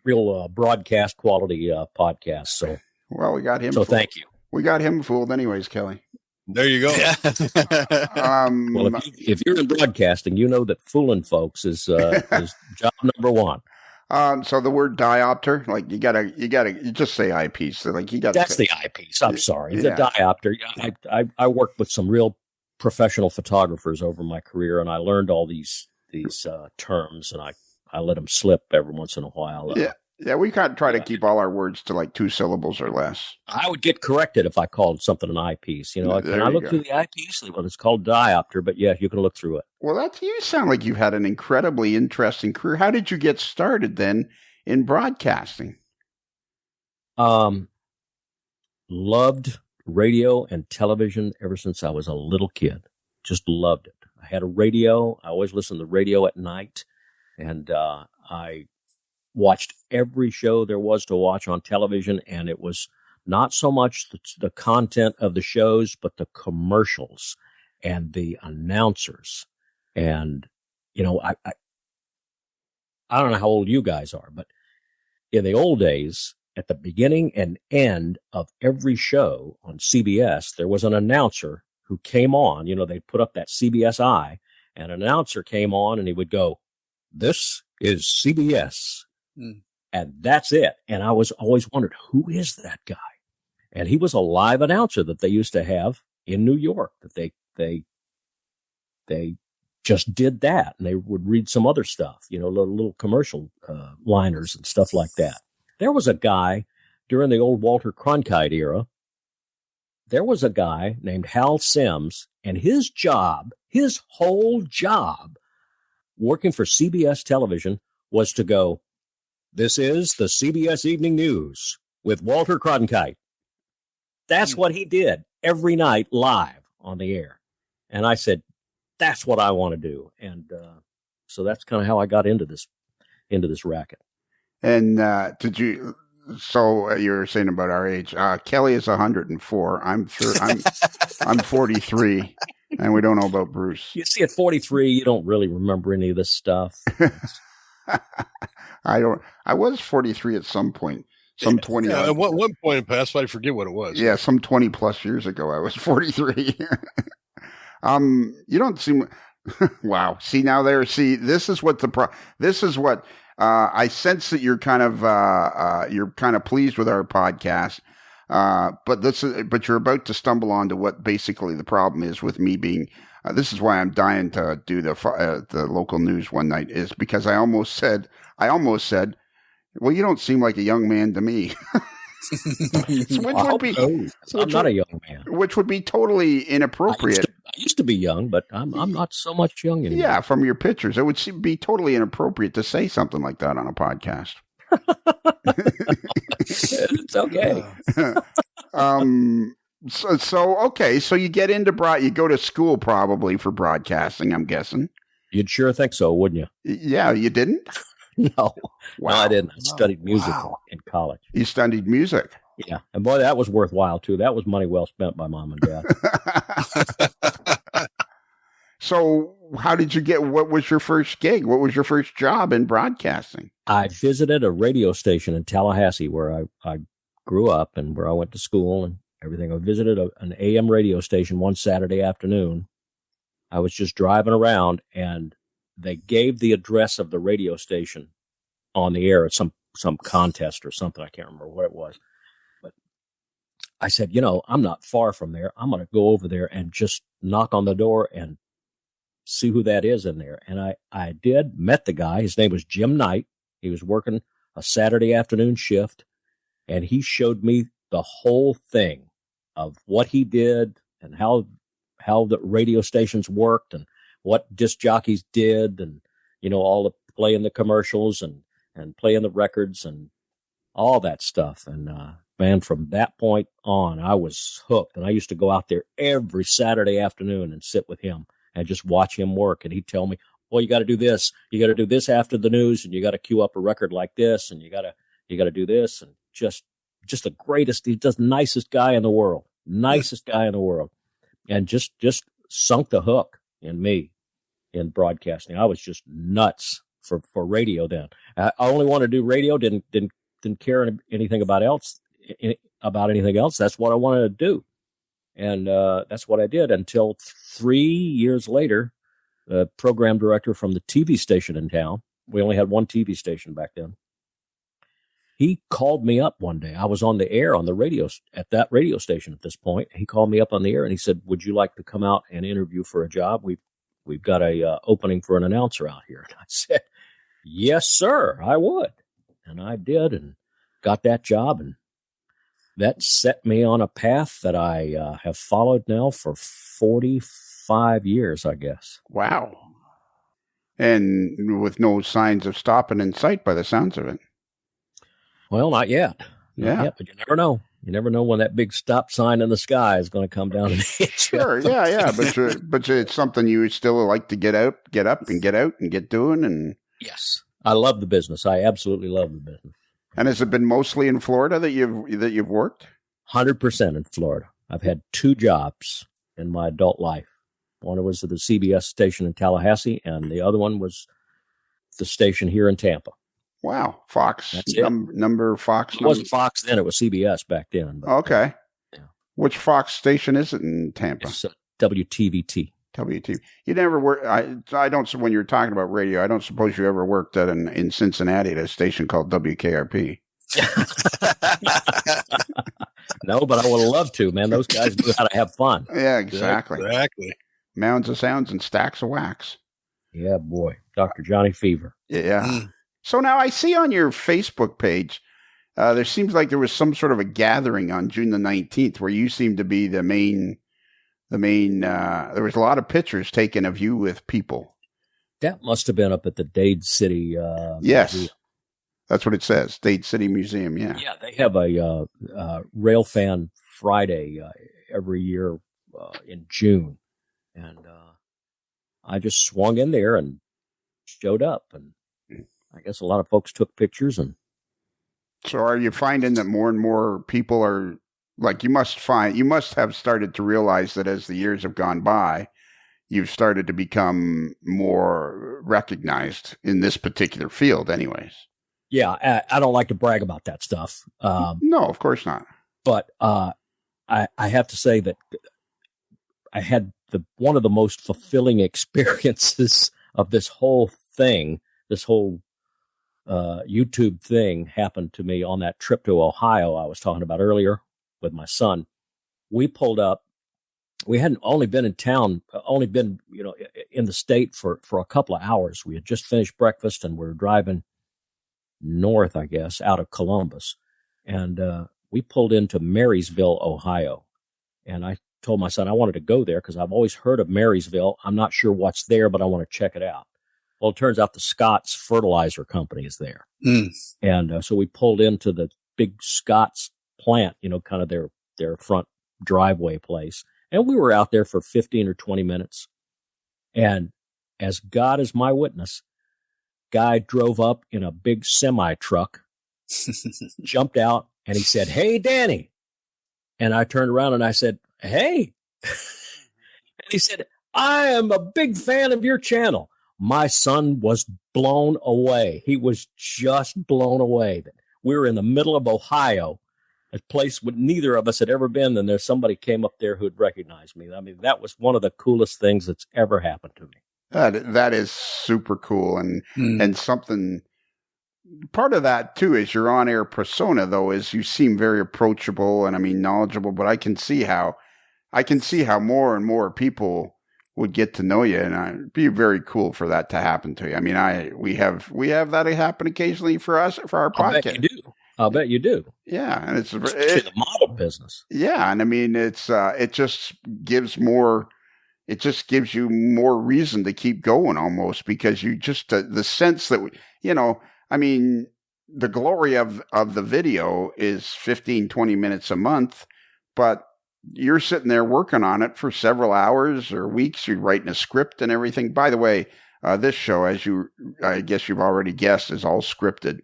Real broadcast quality podcast. So. Well, we got him. So thank you. We got him fooled anyways, Kelly. There you go. Well, if you're in broadcasting, you know that fooling folks is job number one. So the word diopter, like you just say eyepiece. So like That's the eyepiece. I'm sorry. The diopter. I worked with some real professional photographers over my career, and I learned all these terms, and I let them slip every once in a while. Yeah, we kind of try to keep all our words to like 2 syllables or less. I would get corrected if I called something an eyepiece. Can I look through the eyepiece? Well, it's called diopter, but yeah, you can look through it. Well, you sound like you've had an incredibly interesting career. How did you get started then in broadcasting? Loved radio and television ever since I was a little kid. Just loved it. I had a radio. I always listened to the radio at night, and I watched every show there was to watch on television, and it was not so much the content of the shows, but the commercials and the announcers. And, I don't know how old you guys are, but in the old days, at the beginning and end of every show on CBS, there was an announcer who came on. They'd put up that CBS eye, and an announcer came on, and he would go, "This is CBS." And that's it. And I was always wondered, who is that guy? And he was a live announcer that they used to have in New York, that they just did that. And they would read some other stuff, little commercial liners and stuff like that. There was a guy during the old Walter Cronkite era. There was a guy named Hal Sims, and his whole job working for CBS television was to go, "This is the CBS Evening News with Walter Cronkite." That's what he did every night live on the air. And I said, that's what I want to do. And so that's kind of how I got into this racket. And so you're saying about our age. Kelly is 104. I'm 43, and we don't know about Bruce. You see, at 43, you don't really remember any of this stuff. I was 43 at some point. some 20. Yeah, at one point in the past, I forget what it was. Yeah, some 20 plus years ago, I was 43. You don't seem. Wow. See now there. See, this is what this is what I sense that you're kind of pleased with our podcast. But you're about to stumble onto what basically the problem is with me being. This is why I'm dying to do the local news one night, is because I almost said, well, you don't seem like a young man to me. I'm not a young man. Which would be totally inappropriate. I used to be young, but I'm not so much young anymore. Yeah, from your pictures, it would be totally inappropriate to say something like that on a podcast. It's okay. So you get into you go to school probably for broadcasting, I'm guessing. You'd sure think so, wouldn't you? Yeah, you didn't? No. Wow. No, I didn't. I studied music in college. You studied music? Yeah. And boy, that was worthwhile too. That was money well spent by mom and dad. So how did you what was your first gig? What was your first job in broadcasting? I visited a radio station in Tallahassee where I grew up and where I went to school and everything. I visited an AM radio station one Saturday afternoon. I was just driving around and they gave the address of the radio station on the air at some contest or something. I can't remember what it was. But I said, I'm not far from there. I'm going to go over there and just knock on the door and see who that is in there. And I did, met the guy. His name was Jim Knight. He was working a Saturday afternoon shift, and he showed me the whole thing of what he did and how the radio stations worked and what disc jockeys did and, all the playing the commercials and playing the records and all that stuff. And, man, from that point on, I was hooked. And I used to go out there every Saturday afternoon and sit with him and just watch him work. And he'd tell me, well, you got to do this. You got to do this after the news, and you got to cue up a record like this, and you got to do this. And just the greatest, he's just nicest guy in the world, and just sunk the hook in me in broadcasting. I was just nuts for radio then. I only wanted to do radio. Didn't care anything about anything else. That's what I wanted to do. And that's what I did until 3 years later, the program director from the TV station in town, we only had one TV station back then, he called me up one day. I was on the air on the radio at that radio station at this point. He called me up on the air and he said, would you like to come out and interview for a job? We've got a opening for an announcer out here. And I said, yes, sir, I would. And I did and got that job. And that set me on a path that I have followed now for 45 years, I guess. Wow. And with no signs of stopping in sight by the sounds of it. Well, not yet. Yeah. Not yet, but you never know. You never know when that big stop sign in the sky is going to come down and hit you. Sure, yeah. But it's something you still like to get up and get doing. And yes, I love the business. I absolutely love the business. And has it been mostly in Florida that you've worked? 100% in Florida. I've had 2 jobs in my adult life. One was at the CBS station in Tallahassee, and the other one was the station here in Tampa. Wow, Fox. That's it. Number Fox. It wasn't Fox then; it was CBS back then. But, okay. Yeah. Which Fox station is it in Tampa? It's WTVT. WTV. You never work. I don't. When you're talking about radio, I don't suppose you ever worked in Cincinnati at a station called WKRP. No, but I would love to, man. Those guys knew how to have fun. Yeah, exactly. Mounds of sounds and stacks of wax. Yeah, boy. Dr. Johnny Fever. Yeah. So now I see on your Facebook page, there seems like there was some sort of a gathering on June the 19th where you seemed to be the main, there was a lot of pictures taken of you with people. That must have been up at the Dade City yes. Museum. That's what it says. Dade City Museum. Yeah. Yeah. They have a Railfan Friday every year in June. And I just swung in there and showed up. And I guess a lot of folks took pictures. And so are you finding that more and more people are like, you must have started to realize that as the years have gone by, you've started to become more recognized in this particular field anyways. Yeah, I don't like to brag about that stuff. No, of course not. But I have to say that I had one of the most fulfilling experiences of this whole thing, this whole YouTube thing happened to me on that trip to Ohio I was talking about earlier with my son. We pulled up. We hadn't only been in town, only been, in the state for a couple of hours. We had just finished breakfast and we were driving north, I guess, out of Columbus. And we pulled into Marysville, Ohio. And I told my son I wanted to go there because I've always heard of Marysville. I'm not sure what's there, but I want to check it out. Well, it turns out the Scott's fertilizer company is there. And so we pulled into the big Scott's plant, kind of their front driveway place. And we were out there for 15 or 20 minutes. And as God is my witness, guy drove up in a big semi truck, jumped out, and he said, "Hey, Danny." And I turned around and I said, "Hey." And he said, "I am a big fan of your channel." My son was blown away. He was just blown away. We were in the middle of Ohio, a place where neither of us had ever been, and there's somebody came up there who'd recognized me. I mean, that was one of the coolest things that's ever happened to me. That is super cool, and something. Part of that too is your on-air persona, though, is you seem very approachable and knowledgeable. But I can see how more and more people would get to know you, and it'd be very cool for that to happen to you. I mean, we have that happen occasionally for us for our podcast. I'll bet you do. Yeah, and it's the model business. Yeah, and I mean, it just gives you more reason to keep going, almost, because you just the sense that the glory of the video is 15, 20 minutes a month, but you're sitting there working on it for several hours or weeks. You're writing a script and everything. By the way, this show, I guess you've already guessed, is all scripted.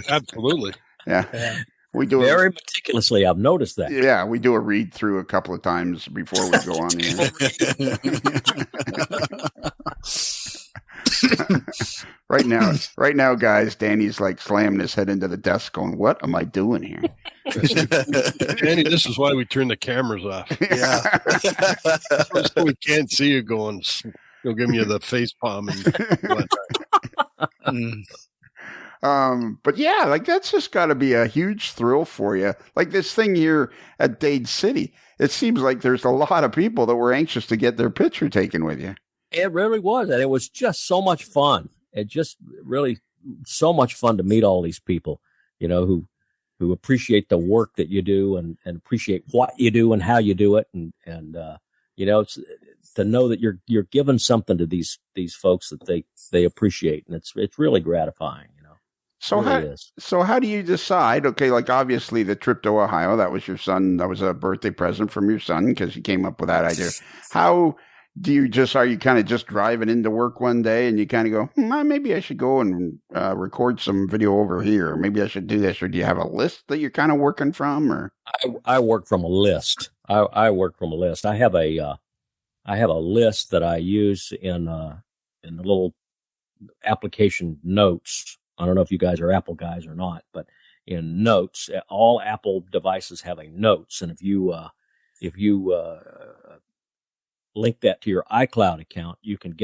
Absolutely. Yeah. We do very meticulously. I've noticed that. Yeah, we do a read through a couple of times before we go on the air. Right now, guys, Danny's like slamming his head into the desk going, "What am I doing here?" Danny, this is why we turn the cameras off. Yeah. So we can't see you going, he'll give you the face palm and but yeah, like that's just got to be a huge thrill for you. Like this thing here at Dade City, it seems like there's a lot of people that were anxious to get their picture taken with you. It really was, and it was just so much fun. It just really so much fun to meet all these people, who appreciate the work that you do and appreciate what you do and how you do it, and it's, to know that you're giving something to these folks that they appreciate, and it's really gratifying. So how do you decide? Okay, like obviously the trip to Ohio, that was your son. That was a birthday present from your son because he came up with that idea. How do you are you kind of just driving into work one day and you kind of go, maybe I should go and record some video over here, or maybe I should do this, or do you have a list that you're kind of working from? Or I work from a list. I work from a list. I have a list that I use in the little application Notes. I don't know if you guys are Apple guys or not, but in Notes, all Apple devices have a Notes, and if you link that to your iCloud account, you can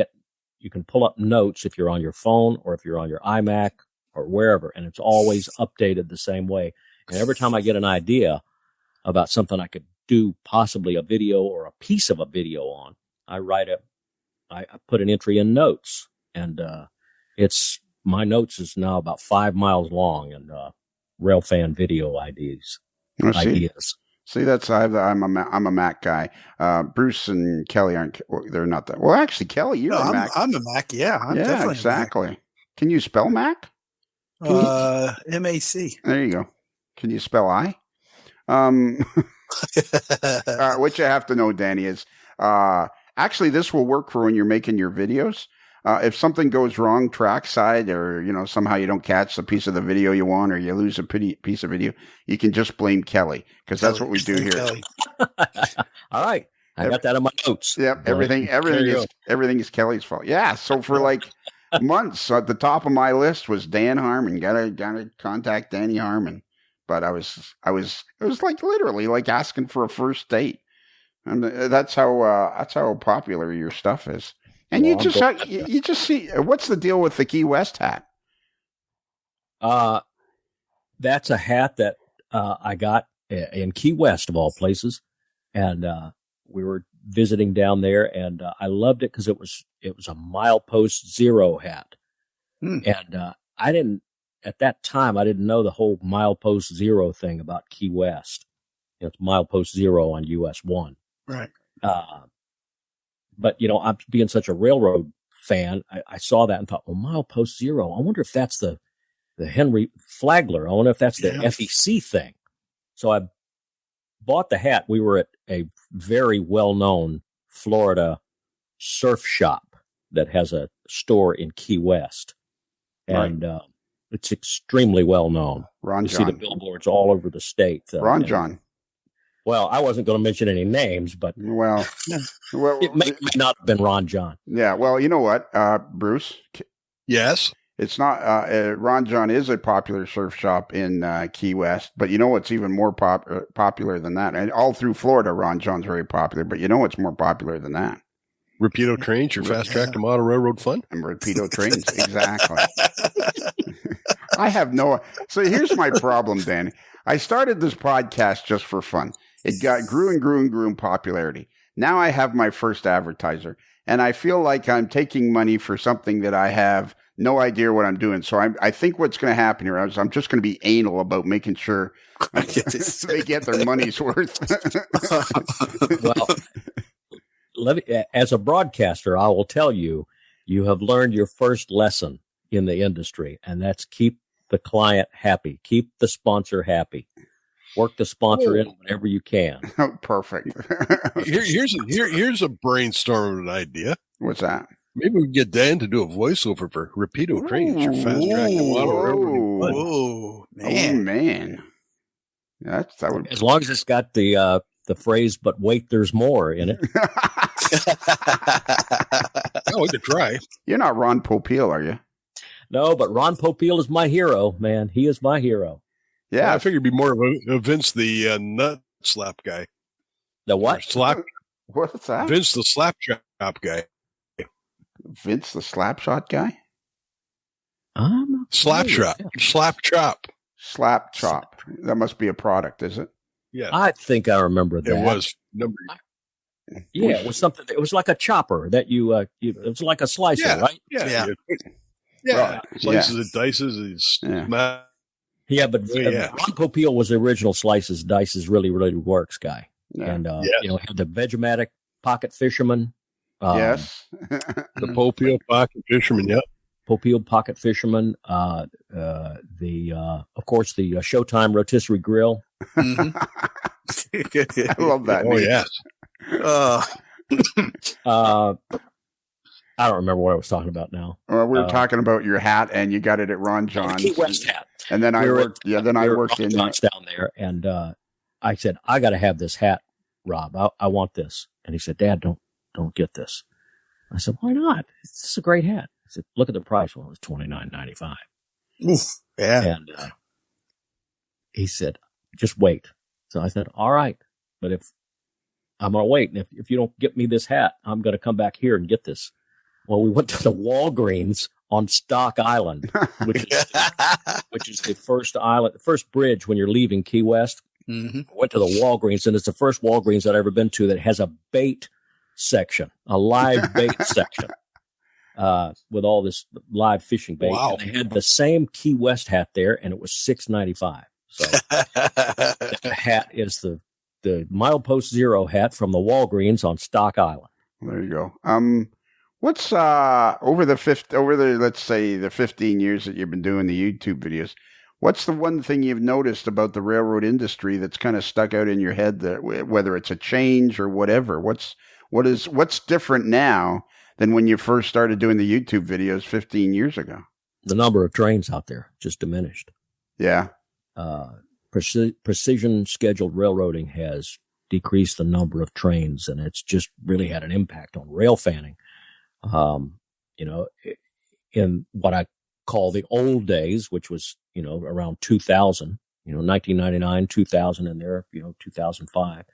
pull up Notes if you're on your phone or if you're on your iMac or wherever, and it's always updated the same way. And every time I get an idea about something I could do, possibly a video or a piece of a video on, I put an entry in Notes, and my Notes is now about 5 miles long, and Railfan video ideas. See, that's I'm a Mac guy. Bruce and Kelly they're not that. Well, actually, Kelly, you're a Mac. I'm a Mac. Yeah, I'm definitely exactly. A Mac. Can you spell Mac? MAC. There you go. Can you spell I? What you have to know, Danny, is actually this will work for when you're making your videos. If something goes wrong, trackside, or somehow you don't catch the piece of the video you want, or you lose a piece of video, you can just blame Kelly, because that's what we do here. All right, I got that in my notes. Yep, everything is Kelly's fault. Yeah, so for like months. At the top of my list was Dan Harmon. Gotta contact Danny Harmon. But it was like literally like asking for a first date. And that's how popular your stuff is. And Well, you just see, what's the deal with the Key West hat? That's a hat that I got in Key West, of all places, and we were visiting down there, and I loved it because it was a milepost zero hat, and I didn't at that time I didn't know the whole milepost zero thing about Key West. It's milepost zero on US 1, Right. But I'm being such a railroad fan, I saw that and thought, well, milepost zero. I wonder if that's the Henry Flagler. I wonder if that's the FEC thing. So I bought the hat. We were at a very well-known Florida surf shop that has a store in Key West. And it's extremely well-known. You see the billboards all over the state. Ron John. Well, I wasn't going to mention any names, but it may not have been Ron John. Yeah, well, you know what, Bruce? Yes. It's not. Ron John is a popular surf shop in Key West, but you know what's even more popular than that? And all through Florida, Ron John's very popular, but you know what's more popular than that? Rapido Trains, your fast track to model railroad fun? And Rapido Trains, exactly. I have no. So here's my problem, Danny. I started this podcast just for fun. It grew and grew and grew in popularity. Now I have my first advertiser, and I feel like I'm taking money for something that I have no idea what I'm doing. So I think what's going to happen here is I'm just going to be anal about making sure they get their money's worth. Well, as a broadcaster, I will tell you, you have learned your first lesson in the industry, and that's keep the client happy, keep the sponsor happy. Work the sponsor in whenever you can. Oh, perfect. Here's a brainstorm of an idea. What's that? Maybe we can get Dan to do a voiceover for Rapido Trains, your fast track to model railroad. Oh man, that would. As long as it's got the phrase "but wait, there's more" in it. Oh, we could try. You're not Ron Popeil, are you? No, but Ron Popeil is my hero, man. He is my hero. Yeah, well, I figured it'd be more of a Vince the nut slap guy. The what? What's that? Vince the slap chop guy. Vince the slap shot guy? Slap shot. Slap chop. Slap chop. That must be a product, is it? Yeah. I think I remember that. It was number. Yeah, it was something. It was like a chopper that it was like a slicer, right? Yeah. Slices and dices. Yeah, but Ron Popeil was the original slices, dices, really, really works guy. Yeah. And, had the Vegematic Pocket Fisherman. Yes. The Popeil Pocket Fisherman, yeah. Popeil Pocket Fisherman. Of course, the Showtime Rotisserie Grill. Mm-hmm. I love that. Oh, yes. I don't remember what I was talking about now. Well, we were talking about your hat, and you got it at Ron John's. Key West hat. And then I worked in John's down there, and I said, I got to have this hat, Rob. I want this. And he said, Dad, don't get this. I said, why not? This is a great hat. I said, look at the price. Well, it was $29.95. Yeah. And he said, just wait. So I said, all right, but if I'm going to wait, and if you don't get me this hat, I'm going to come back here and get this. Well, we went to the Walgreens on Stock Island, which is the first bridge when you're leaving Key West. Mm-hmm. Went to the Walgreens, and it's the first Walgreens I'd ever been to that has a bait section, a live bait section, with all this live fishing bait. Wow. And they had the same Key West hat there, and it was $6.95. So the hat is the milepost zero hat from the Walgreens on Stock Island. There you go. What's over the let's say the 15 years that you've been doing the YouTube videos, what's the one thing you've noticed about the railroad industry that's kind of stuck out in your head, that whether it's a change or whatever? What's different now than when you first started doing the YouTube videos 15 years ago? The number of trains out there just diminished. Yeah. Precision scheduled railroading has decreased the number of trains, and it's just really had an impact on rail fanning. in what I call the old days, which was, around 2000, 1999, 2000 in there, 2005.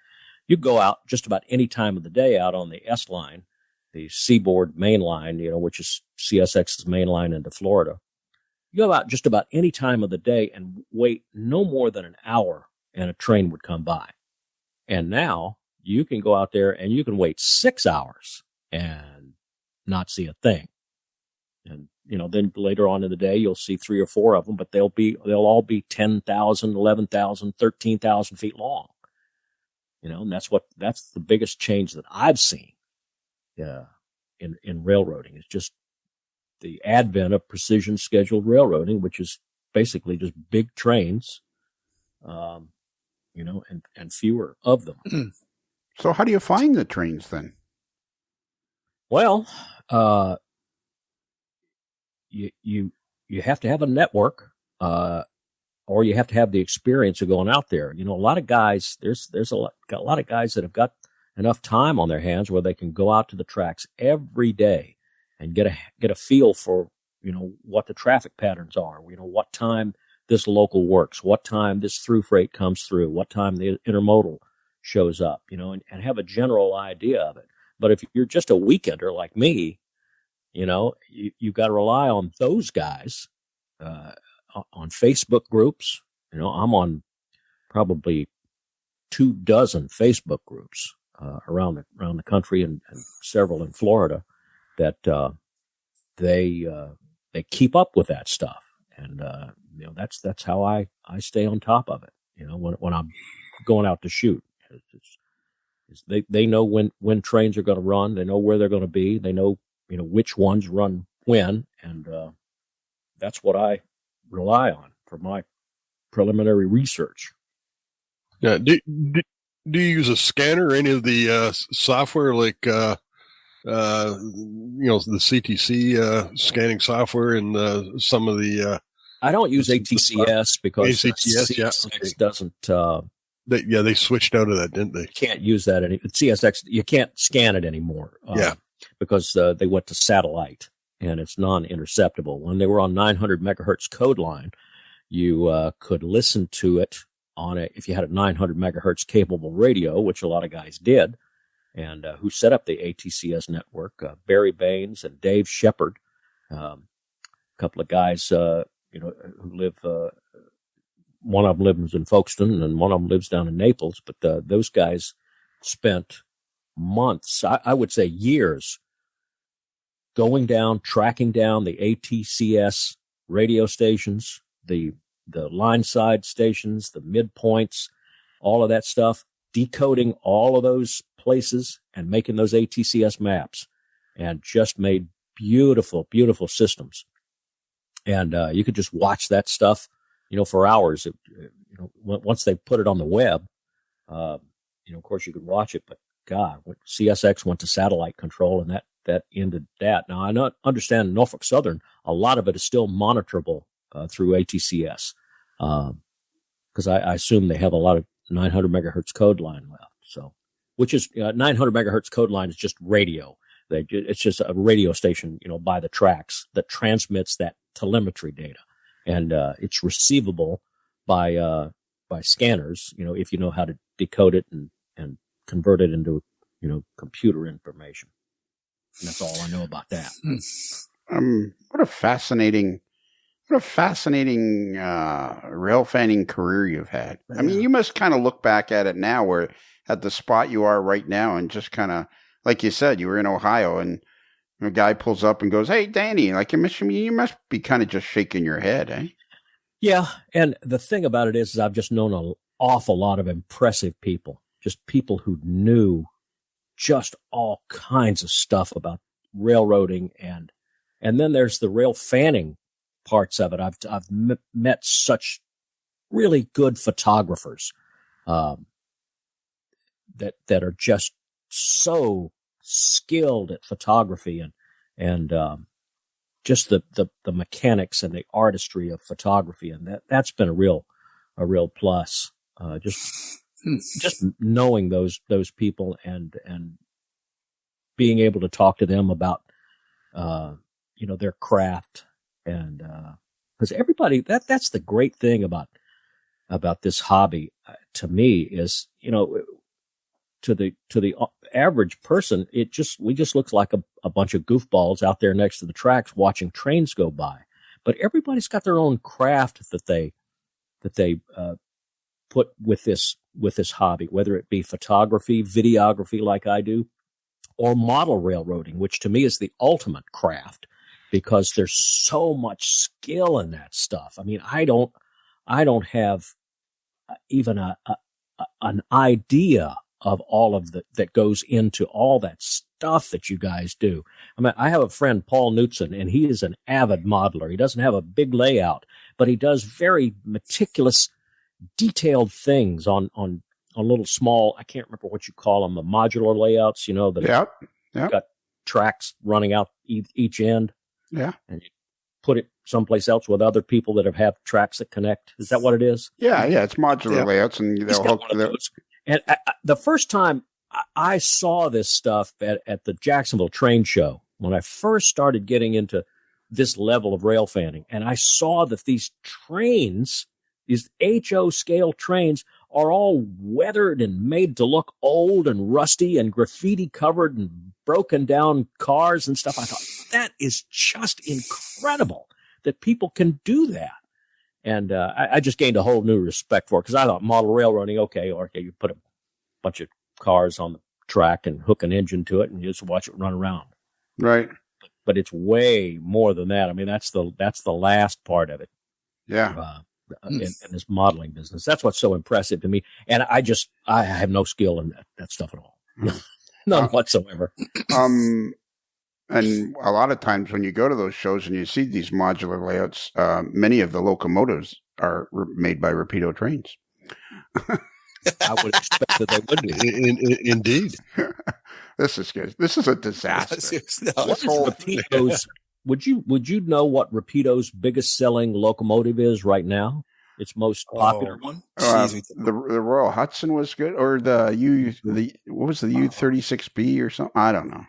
You go out just about any time of the day out on the S line, the Seaboard main line, which is CSX's main line into Florida. You go out just about any time of the day and wait no more than an hour and a train would come by. And now you can go out there and you can wait 6 hours and not see a thing. And, then later on in the day, you'll see 3 or 4 of them, but they'll all be 10,000, 11,000, 13,000 feet long. And that's the biggest change that I've seen, in railroading. It's just the advent of precision scheduled railroading, which is basically just big trains, and fewer of them. So how do you find the trains then? Well, you have to have a network, or you have to have the experience of going out there. A lot of guys, there's a lot of guys that have got enough time on their hands where they can go out to the tracks every day and get a feel for, what the traffic patterns are, what time this local works, what time this through freight comes through, what time the intermodal shows up, and have a general idea of it. But if you're just a weekender like me, you've got to rely on those guys, on Facebook groups. I'm on probably 24 Facebook groups, around the country and several in Florida that, they keep up with that stuff. And, that's how I stay on top of it, when I'm going out to shoot. They know when trains are going to run. They know where they're going to be. They know, which ones run when. And, that's what I rely on for my preliminary research. Yeah. Do you use a scanner or any of the software like the CTC scanning software and some of the I don't use ATCS because ATCS doesn't. They switched out of that, didn't they? Can't use that any CSX. You can't scan it anymore. Because they went to satellite and it's non-interceptable. When they were on 900 megahertz code line, you could listen to it if you had a 900 megahertz capable radio, which a lot of guys did, and who set up the ATCS network, Barry Baines and Dave Shepard, a couple of guys, who live, one of them lives in Folkestone and one of them lives down in Naples, but those guys spent months, I would say years, tracking down the ATCS radio stations, the line side stations, the midpoints, all of that stuff, decoding all of those places and making those ATCS maps, and just made beautiful, beautiful systems. And you could just watch that stuff, for hours. Once they put it on the web, of course you could watch it, but God, CSX went to satellite control, and that ended that. Now, I understand Norfolk Southern, a lot of it is still monitorable through ATCS, because I assume they have a lot of 900 megahertz code line left. So, which is 900 megahertz code line is just radio. It's just a radio station, by the tracks that transmits that telemetry data, and it's receivable by scanners. If you know how to decode it and convert it into computer information. And that's all I know about that. What a fascinating rail fanning career you've had. I mean, you must kind of look back at it now, where at the spot you are right now, and just kind of, like you said, you were in Ohio, and a guy pulls up and goes, "Hey, Danny," like, you must be kind of just shaking your head, eh? Yeah, and the thing about it is I've just known an awful lot of impressive people, just people who knew just all kinds of stuff about railroading, and then there's the rail fanning parts of it. I've met such really good photographers that are just so skilled at photography and just the mechanics and the artistry of photography, and that's been a real plus. Just knowing those people and being able to talk to them about their craft. And, because everybody, that's the great thing about this hobby, to me, is, to the average person, we just looks like a bunch of goofballs out there next to the tracks watching trains go by. But everybody's got their own craft that they put with this hobby, whether it be photography, videography like I do, or model railroading, which to me is the ultimate craft, because there's so much skill in that stuff. I mean, I don't have even an idea of all of that goes into all that stuff that you guys do. I mean, I have a friend, Paul Knutson, and he is an avid modeler. He doesn't have a big layout, but he does very meticulous, detailed things on little small, I can't remember what you call them, the modular layouts, that got tracks running out each end. Yeah. And you put it someplace else with other people that have tracks that connect. Is that what it is? Yeah. It's modular layouts, and they'll hook. And the first time I saw this stuff at the Jacksonville train show, when I first started getting into this level of rail fanning, and I saw that these trains, these HO scale trains, are all weathered and made to look old and rusty and graffiti covered and broken down cars and stuff. I thought, that is just incredible that people can do that. And I just gained a whole new respect for it, because I thought model railroading, okay, you put a bunch of cars on the track and hook an engine to it and you just watch it run around. Right. But it's way more than that. I mean, that's the last part of it. Yeah. In this modeling business. That's what's so impressive to me. And I have no skill in that stuff at all. None whatsoever. And a lot of times when you go to those shows and you see these modular layouts, many of the locomotives are made by Rapido trains. I would expect that they would be. Indeed. This is good. This is a disaster. Rapido's, would you know what Rapido's biggest selling locomotive is right now? Its most popular one? The Royal Hudson was good, or what was the U36B or something? I don't know.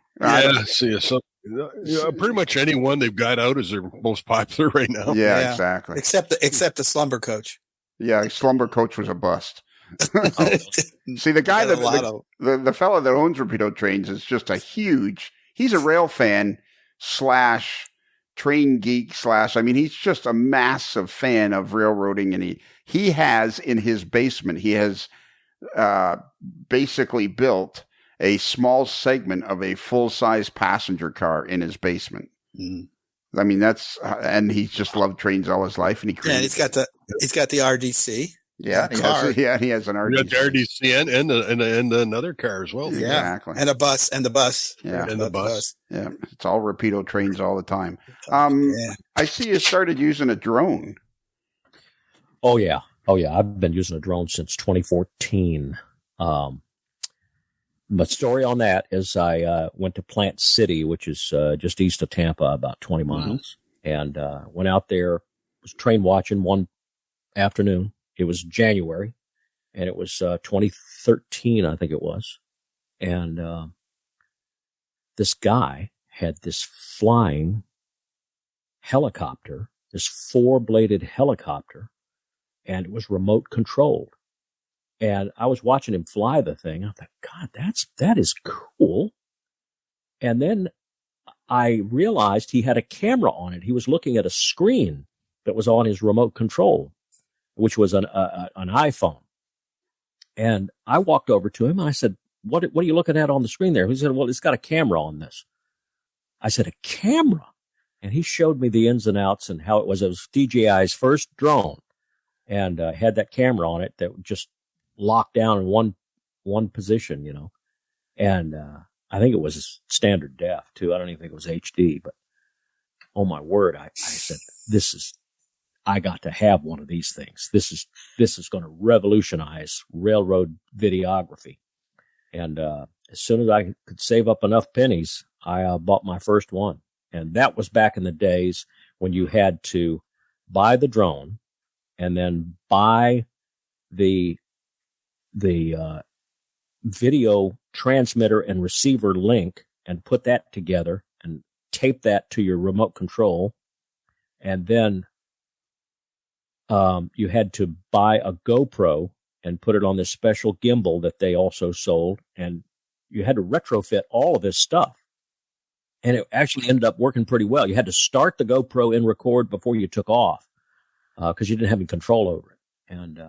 Pretty much any one they've got out is their most popular right now. Yeah, exactly. Except the Slumber Coach. Yeah, Slumber Coach was a bust. See, the guy the fellow that owns Rapido Trains is just he's a rail fan / train geek / I mean, he's just a massive fan of railroading, and he has in his basement, he has basically built a small segment of a full-size passenger car in his basement. Mm. I mean, and he's just loved trains all his life, and he's got the RDC. Yeah, he has an RDC. You got the RDC and another car as well. Yeah, exactly. And the bus. Yeah, and the bus. Yeah, it's all Rapido trains all the time. I see you started using a drone. Oh yeah. I've been using a drone since 2014. The story on that is I went to Plant City, which is just east of Tampa, about 20 miles, and went out there. Was train watching one afternoon. It was January, and it was 2013, I think it was. And this guy had this flying helicopter, this 4-bladed helicopter, and it was remote controlled. And I was watching him fly the thing. I thought, God, that is cool. And then I realized he had a camera on it. He was looking at a screen that was on his remote control, which was an iPhone. And I walked over to him and I said, what are you looking at on the screen there? He said, well, it's got a camera on this. I said, a camera? And he showed me the ins and outs and how it was. It was DJI's first drone, and had that camera on it that just locked down in one position, And I think it was standard def too. I don't even think it was HD, but oh my word, I said, I got to have one of these things. This is going to revolutionize railroad videography. And as soon as I could save up enough pennies, I bought my first one. And that was back in the days when you had to buy the drone and then buy the video transmitter and receiver link and put that together and tape that to your remote control, and then you had to buy a GoPro and put it on this special gimbal that they also sold, and you had to retrofit all of this stuff. And it actually ended up working pretty well. You had to start the GoPro in record before you took off because you didn't have any control over it. And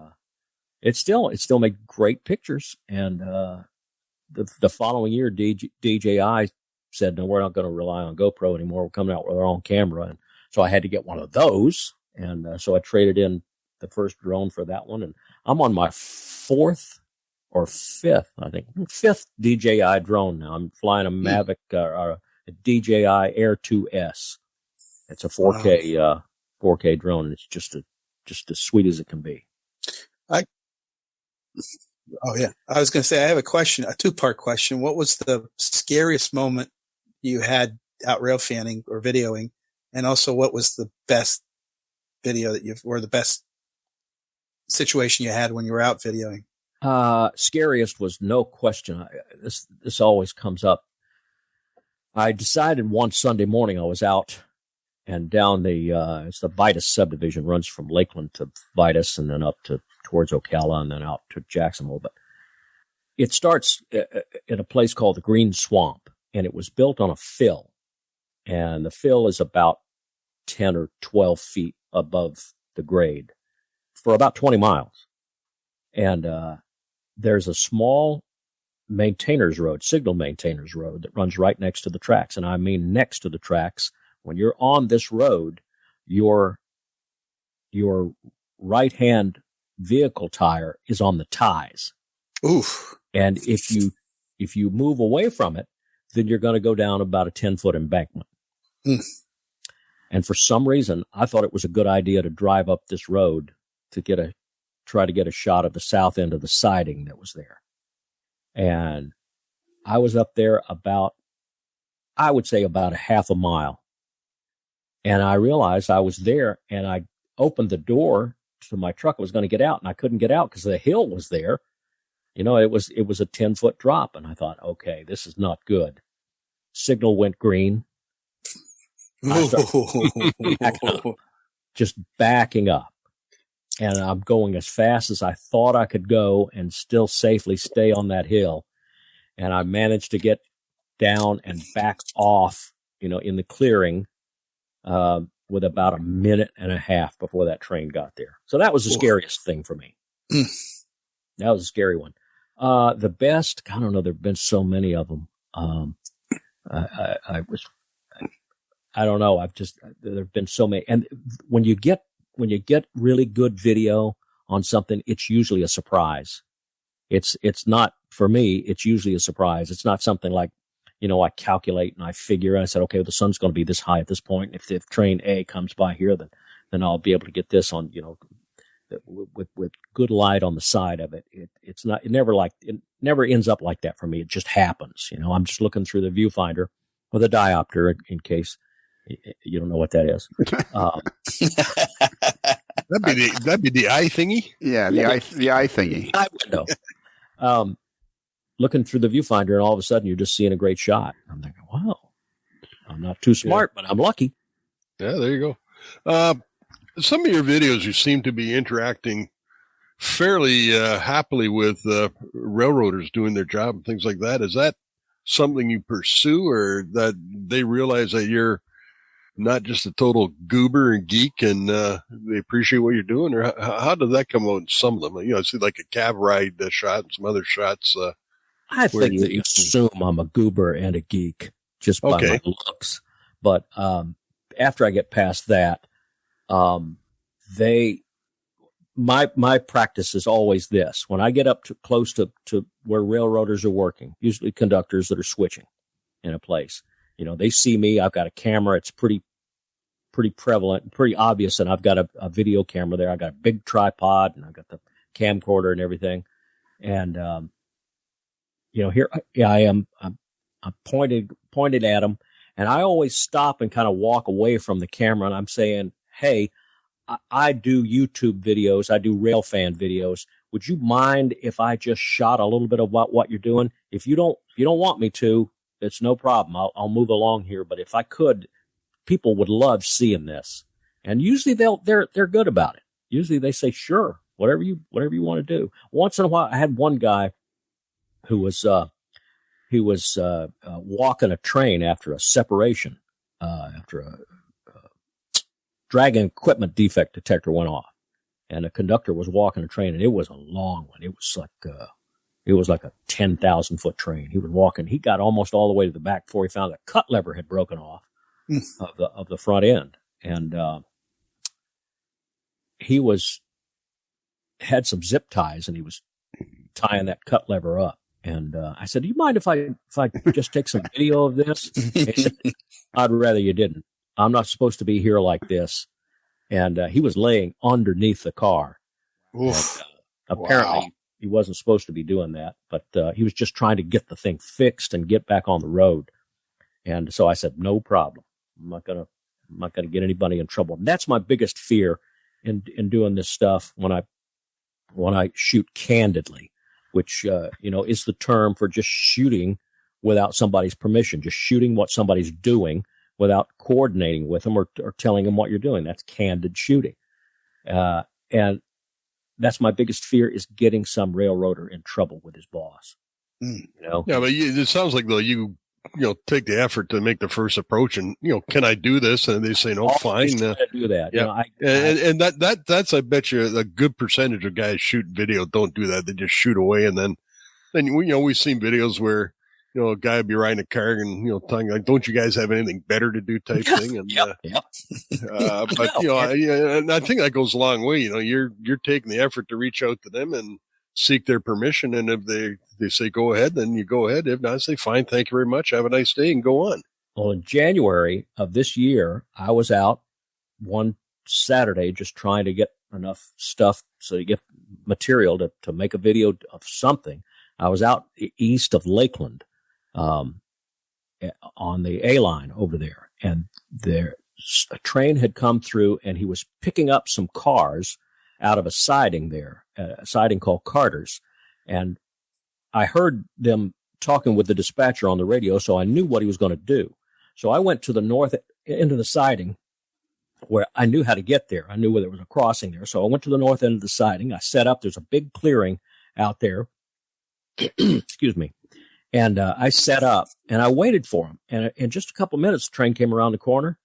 it still made great pictures. And the following year, DJI said, no, we're not going to rely on GoPro anymore. We're coming out with our own camera. And so I had to get one of those. And so I traded in the first drone for that one. And I'm on my fifth DJI drone now. I'm flying a Mavic, a DJI Air 2S. It's a 4K drone, and it's just as sweet as it can be. I was going to say, I have a question, a two-part question. What was the scariest moment you had out rail fanning or videoing? And also, what was the best video or the best situation you had when you were out videoing? Scariest was no question. This always comes up. I decided one Sunday morning I was out and down it's the Vitus subdivision, runs from Lakeland to Vitus and then up towards Ocala and then out to Jacksonville. But it starts at a place called the Green Swamp, and it was built on a fill. And the fill is about 10 or 12 feet above the grade for about 20 miles. And there's a small signal maintainers road that runs right next to the tracks. And I mean next to the tracks. When you're on this road, your right-hand vehicle tire is on the ties. Oof. And if you move away from it, then you're going to go down about a 10-foot embankment. And for some reason, I thought it was a good idea to drive up this road to try to get a shot of the south end of the siding that was there. And I was up there about a half a mile. And I realized I was there, and I opened the door to my truck. I was going to get out, and I couldn't get out because the hill was there. You know, it was a 10-foot drop. And I thought, okay, this is not good. Signal went green. Just backing up. And I'm going as fast as I thought I could go and still safely stay on that hill. And I managed to get down and back off, in the clearing, with about a minute and a half before that train got there. So that was the scariest thing for me. That was a scary one. The best, I don't know, there've been so many of them. I don't know. There've been so many. And when you get really good video on something, it's usually a surprise. It's not, for me, it's usually a surprise. It's not something like, I calculate and I figure, and I said, okay, the sun's going to be this high at this point. If train A comes by here, then I'll be able to get this on, with good light on the side of it. It never ends up like that for me. It just happens. I'm just looking through the viewfinder with a diopter in case you don't know what that is. That'd be the eye thingy. Yeah, the eye thingy. Eye window. Looking through the viewfinder, and all of a sudden you're just seeing a great shot. I'm thinking, wow, I'm not too smart, but I'm lucky. Yeah, there you go. Some of your videos, you seem to be interacting fairly happily with railroaders doing their job and things like that. Is that something you pursue, or that they realize that you're not just a total goober and geek and they appreciate what you're doing? Or how did that come out in some of them? I see like a cab ride shot and some other shots. I think that you assume I'm a goober and a geek just by my looks. But after I get past that, my practice is always this. When I get up close to where railroaders are working, usually conductors that are switching in a place, they see me. I've got a camera. It's pretty prevalent, pretty obvious. And I've got a video camera there. I've got a big tripod, and I've got the camcorder and everything. And, here I am. I'm pointed at them. And I always stop and kind of walk away from the camera. And I'm saying, hey, I do YouTube videos. I do Railfan videos. Would you mind if I just shot a little bit of what you're doing? If you don't want me to, it's no problem. I'll move along here. But if I could, people would love seeing this. And usually they're good about it. Usually they say, sure, whatever you want to do. Once in a while, I had one guy who was walking a train after a separation, after a dragging equipment defect detector went off, and a conductor was walking a train, and it was a long one. It was like a 10,000 foot train. He was walking. He got almost all the way to the back before he found the cut lever had broken off of the front end, and he had some zip ties, and he was tying that cut lever up. And I said, do you mind if I just take some video of this? He said, I'd rather you didn't. I'm not supposed to be here like this. And he was laying underneath the car. Oof. And, apparently he wasn't supposed to be doing that, but he was just trying to get the thing fixed and get back on the road. And so I said, no problem. I'm not gonna get anybody in trouble. And that's my biggest fear in doing this stuff when I shoot candidly, which is the term for just shooting without somebody's permission, just shooting what somebody's doing without coordinating with them or telling them what you're doing. That's candid shooting. And that's my biggest fear, is getting some railroader in trouble with his boss. Yeah, but it sounds like, though, you take the effort to make the first approach and, can I do this? And they say, no, fine. Do that. Yeah. And that's, I bet you, a good percentage of guys shoot video don't do that. They just shoot away. And then we've seen videos where, a guy would be riding a car and, telling like, don't you guys have anything better to do type thing? And, Yep. but, and I think that goes a long way. You're taking the effort to reach out to them and seek their permission. And if they say, go ahead, then you go ahead. If not, say, fine, thank you very much. Have a nice day and go on. Well, in January of this year, I was out one Saturday just trying to get enough stuff so you get material to make a video of something. I was out east of Lakeland, on the A line over there, and a train had come through, and he was picking up some cars out of a siding there, a siding called Carter's. And I heard them talking with the dispatcher on the radio, so I knew what he was going to do. So I went to the north end of the siding where I knew how to get there. I knew where there was a crossing there. So I went to the north end of the siding. I set up. There's a big clearing out there. Excuse me. And I set up, and I waited for him. And in just a couple of minutes, the train came around the corner.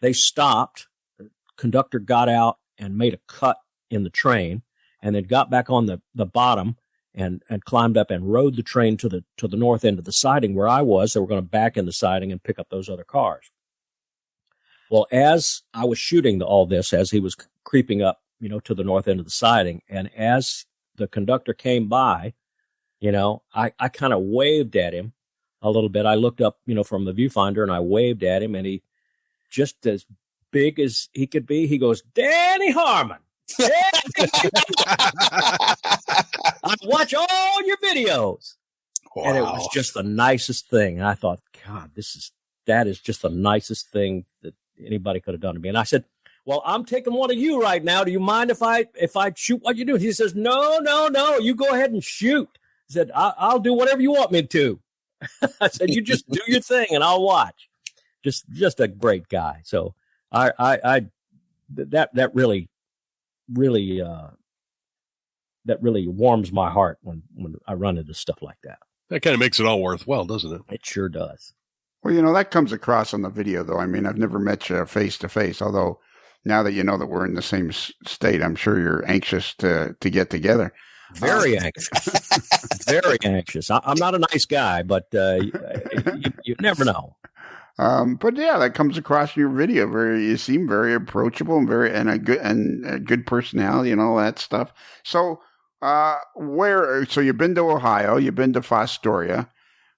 They stopped. The conductor got out and made a cut in the train, and then got back on the bottom and climbed up and rode the train to the north end of the siding where I was. They were going to back in the siding and pick up those other cars. Well, as I was shooting all this, as he was creeping up, to the north end of the siding, and as the conductor came by, I kind of waved at him a little bit. I looked up, from the viewfinder, and I waved at him, and he, just as big as he could be, he goes, Danny Harmon. I watch all your videos. Wow. And it was just the nicest thing. And I thought, God, that is just the nicest thing that anybody could have done to me. And I said, well, I'm taking one of you right now. Do you mind if I shoot what you do? He says, no, you go ahead and shoot. He said, I'll do whatever you want me to. I said, you just do your thing and I'll watch. Just a great guy. So that really warms my heart when I run into stuff like that. That kind of makes it all worthwhile, doesn't it? It sure does. Well, that comes across on the video, though. I mean, I've never met you face to face, although now that you know that we're in the same state, I'm sure you're anxious to get together. Very anxious. Very anxious. I'm not a nice guy, but you never know. But yeah, that comes across in your video. You seem very approachable and a good personality and all that stuff. So, so you've been to Ohio, you've been to Fostoria.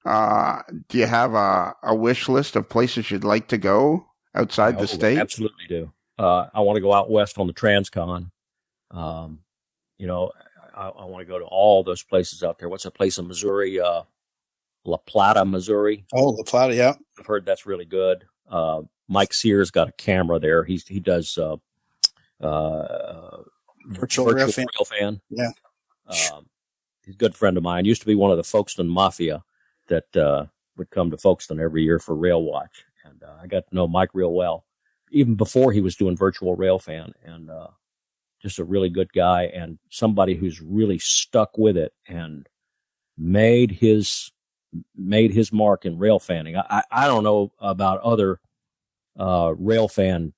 Do you have a wish list of places you'd like to go outside the state? Absolutely do. I want to go out west on the Transcon. I want to go to all those places out there. What's that place in Missouri? La Plata, Missouri. Oh, La Plata, yeah. I've heard that's really good. Mike Sears got a camera there. He does virtual Railfan. Yeah. He's a good friend of mine. Used to be one of the Folkestone Mafia that would come to Folkestone every year for Rail Watch. And I got to know Mike real well, even before he was doing virtual Railfan. And just a really good guy and somebody who's really stuck with it and made his mark in Railfanning. I don't know about other Railfan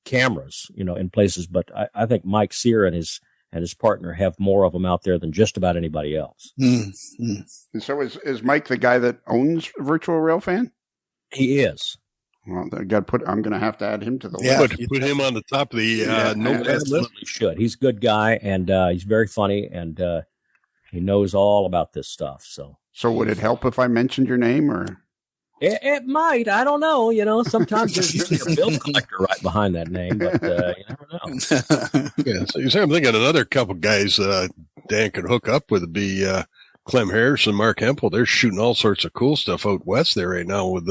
cameras, in places, but I think Mike Sear and his partner have more of them out there than just about anybody else. And so is Mike the guy that owns Virtual Railfan? He is. Well, I'm going to have to add him to the list. list. Put him on the top of the absolutely list. Should. He's a good guy, and he's very funny, and he knows all about this stuff. So would it help if I mentioned your name, or? It might. I don't know. Sometimes there's usually a bill collector right behind that name, but you never know. Yeah, so you see, I'm thinking another couple guys Dan could hook up with would be Clem Harris and Mark Hempel. They're shooting all sorts of cool stuff out west there right now with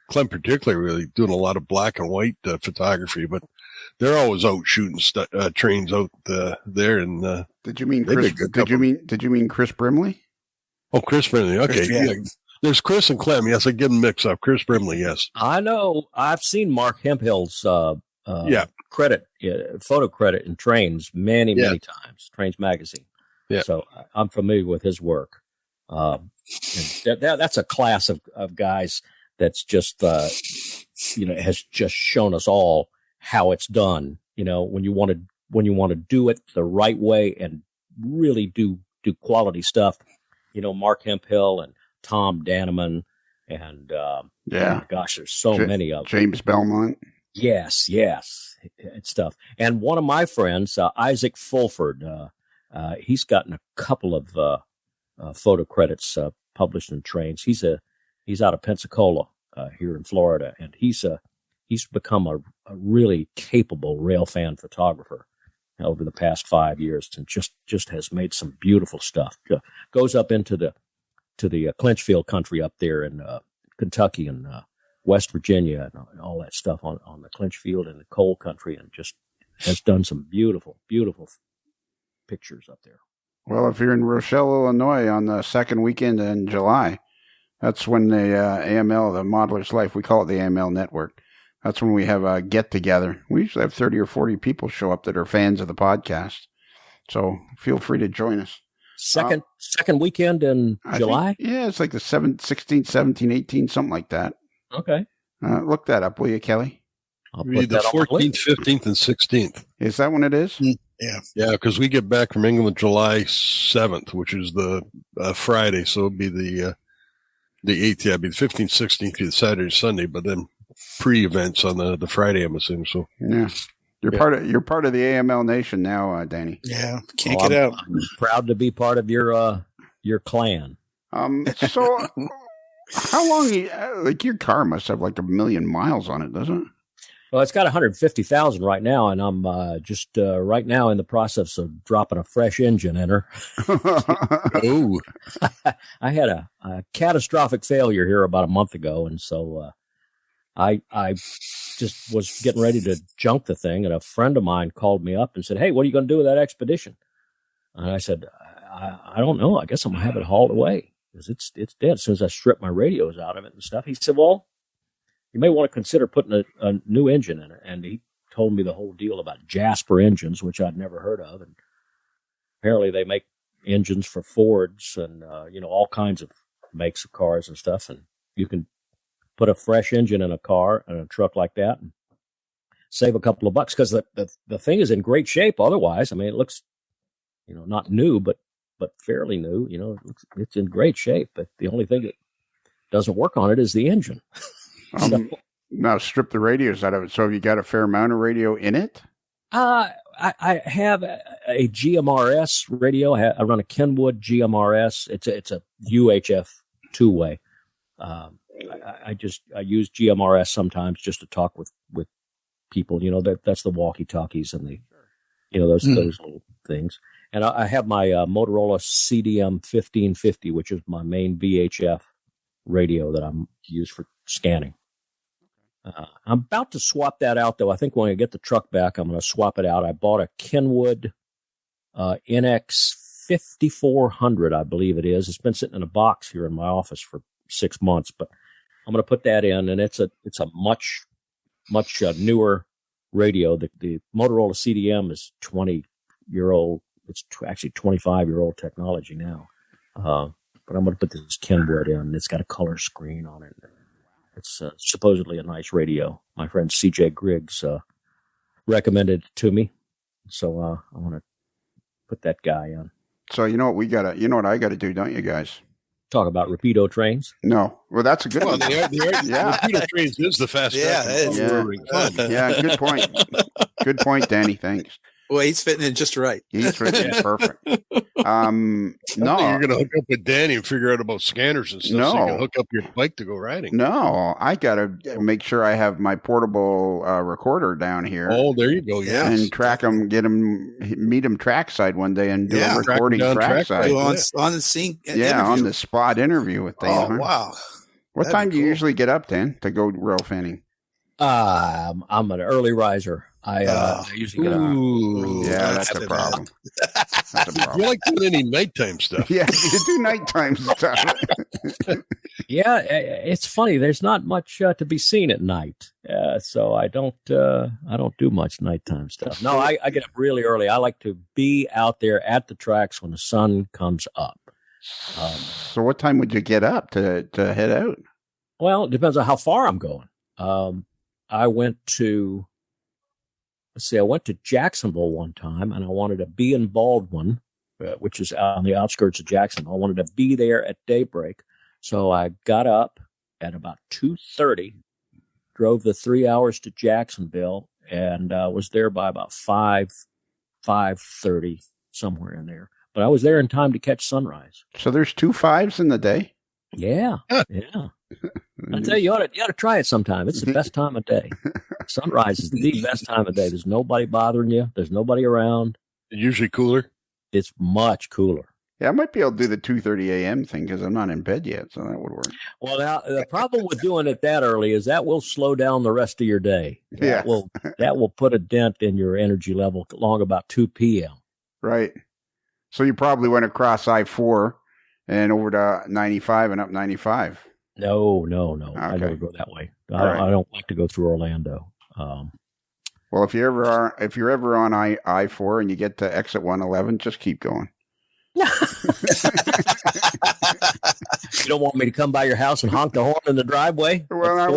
Clem particularly really doing a lot of black and white photography, but they're always out shooting trains out there. And did you mean Chris? Did you mean Chris Brimley? Oh, Chris Brimley. Okay, yeah. There's Chris and Clem. Yes, I get them mixed up. Chris Brimley. Yes, I know. I've seen Mark Hemphill's photo credit in Trains many times. Trains magazine. Yeah. So I'm familiar with his work. That's a class of guys that's just has just shown us all how it's done. When you want to do it the right way and really do quality stuff. Mark Hemphill and Tom Danneman and gosh, there's so many of them. James Belmont. Yes, it's stuff. And one of my friends, Isaac Fulford, he's gotten a couple of photo credits published in Trains. He's out of Pensacola here in Florida, and he's become a really capable Railfan photographer over the past 5 years, and just has made some beautiful stuff. Goes up into the Clinchfield country up there in Kentucky and West Virginia and all that stuff on the Clinchfield and the coal country, and just has done some beautiful, beautiful pictures up there. Well, if you're in Rochelle, Illinois on the second weekend in July, that's when the AML, the Modeler's Life, we call it the AML Network. That's when we have a get-together. We usually have 30 or 40 people show up that are fans of the podcast. So feel free to join us. Second weekend in July? It's like the 16th, 17th, 18th, something like that. Okay. Look that up, will you, Kelly? I'll put the 14th, 15th, and 16th. Is that when it is? Yeah. Yeah, because we get back from England July 7th, which is the Friday. So it'll be the 8th. Yeah, it'll be the 15th, 16th, be the Saturday, Sunday, but then pre-events on the Friday, I'm assuming. So yeah. You're part of the AML Nation now, Danny. Yeah, can't get out. I'm proud to be part of your clan. So how long? Your car must have like 1 million miles on it, doesn't it? Well, it's got 150,000 right now, and I'm just right now in the process of dropping a fresh engine in her. Oh, I had a catastrophic failure here about a month ago, and so I just was getting ready to junk the thing, and a friend of mine called me up and said, "Hey, what are you going to do with that Expedition?" And I said, I don't know. I guess I'm going to have it hauled away because it's dead as soon as I strip my radios out of it and stuff. He said, "Well, you may want to consider putting a new engine in it." And he told me the whole deal about Jasper engines, which I'd never heard of. And apparently they make engines for Fords and, all kinds of makes of cars and stuff. And you can put a fresh engine in a car and a truck like that and save a couple of bucks because the thing is in great shape. Otherwise, I mean, it looks, not new, but fairly new. It's in great shape. But the only thing that doesn't work on it is the engine. Now strip the radios out of it. So have you got a fair amount of radio in it? I have a GMRS radio. I run a Kenwood GMRS. It's a UHF two-way. I use GMRS sometimes just to talk with people. That's the walkie-talkies and the those little things. And I have my Motorola CDM 1550, which is my main VHF radio that I'm used for scanning. I'm about to swap that out, though. I think when I get the truck back, I'm going to swap it out. I bought a Kenwood NX 5400, I believe it is. It's been sitting in a box here in my office for 6 months, but I'm going to put that in, and it's a much newer radio. The Motorola CDM is 20-year-old. It's actually 25-year-old technology now. But I'm going to put this Kenwood in. It's got a color screen on it. It's supposedly a nice radio. My friend CJ Griggs recommended it to me, so I want to put that guy on. So you know what I gotta do, don't you guys? Talk about Rapido trains. No, well that's a good one. Yeah. Rapido trains is the fastest. Yeah, good point. Good point, Danny. Thanks. Well, he's fitting in just right. He's fitting in perfect. No, you're going to hook up with Danny and figure out about scanners and stuff. So you can hook up your bike to go riding. No, I got to make sure I have my portable recorder down here. Oh, there you go. Yeah, and track him, meet him trackside one day and do a recording trackside. On the scene. On the spot interview with Dan. Oh, wow. What time do you usually get up, Dan, to go rail fanning? I'm an early riser. I usually get up. Yeah, that's a problem. You like doing any nighttime stuff? Yeah, you do nighttime stuff. Yeah, it's funny. There's not much to be seen at night, so I don't do much nighttime stuff. No, I get up really early. I like to be out there at the tracks when the sun comes up. So, what time would you get up to head out? Well, it depends on how far I'm going. I went to Jacksonville one time, and I wanted to be in Baldwin, which is on the outskirts of Jacksonville. I wanted to be there at daybreak. So I got up at about 2:30, drove the 3 hours to Jacksonville, and was there by about 5:30, somewhere in there. But I was there in time to catch sunrise. So there's 2 5s in the day? Yeah. Yeah. I tell you, you ought to try it sometime. It's the best time of day. Sunrise is the best time of day. There's nobody bothering you. There's nobody around. Usually cooler. It's much cooler. Yeah, I might be able to do the 2:30 a.m. thing because I'm not in bed yet, so that would work. Well, now the problem with doing it that early is that will slow down the rest of your day. That will put a dent in your energy level long about 2 p.m. Right. So you probably went across I-4 and over to 95 and up 95. No. Okay. I never go that way. I don't like to go through Orlando. Well, if you're ever on I-4 and you get to exit 111, just keep going. You don't want me to come by your house and honk the horn in the driveway? Well,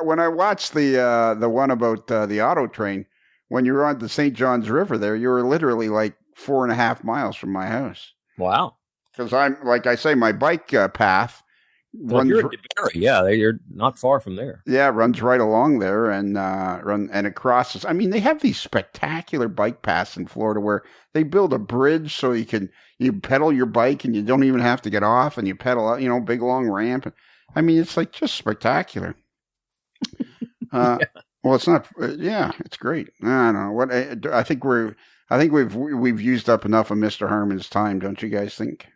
when I watched the one about the auto train, when you were on the St. Johns River there, you were literally like 4.5 miles from my house. Wow. Because I'm, like I say, my bike path runs. You're in DeBerry, you're not far from there. Yeah, runs right along there and it crosses. I mean, they have these spectacular bike paths in Florida where they build a bridge so you pedal your bike and you don't even have to get off and you pedal out, big long ramp. I mean, it's like just spectacular. Well, it's not. It's great. I don't know what. I think we've used up enough of Mr. Harmon's time, don't you guys think?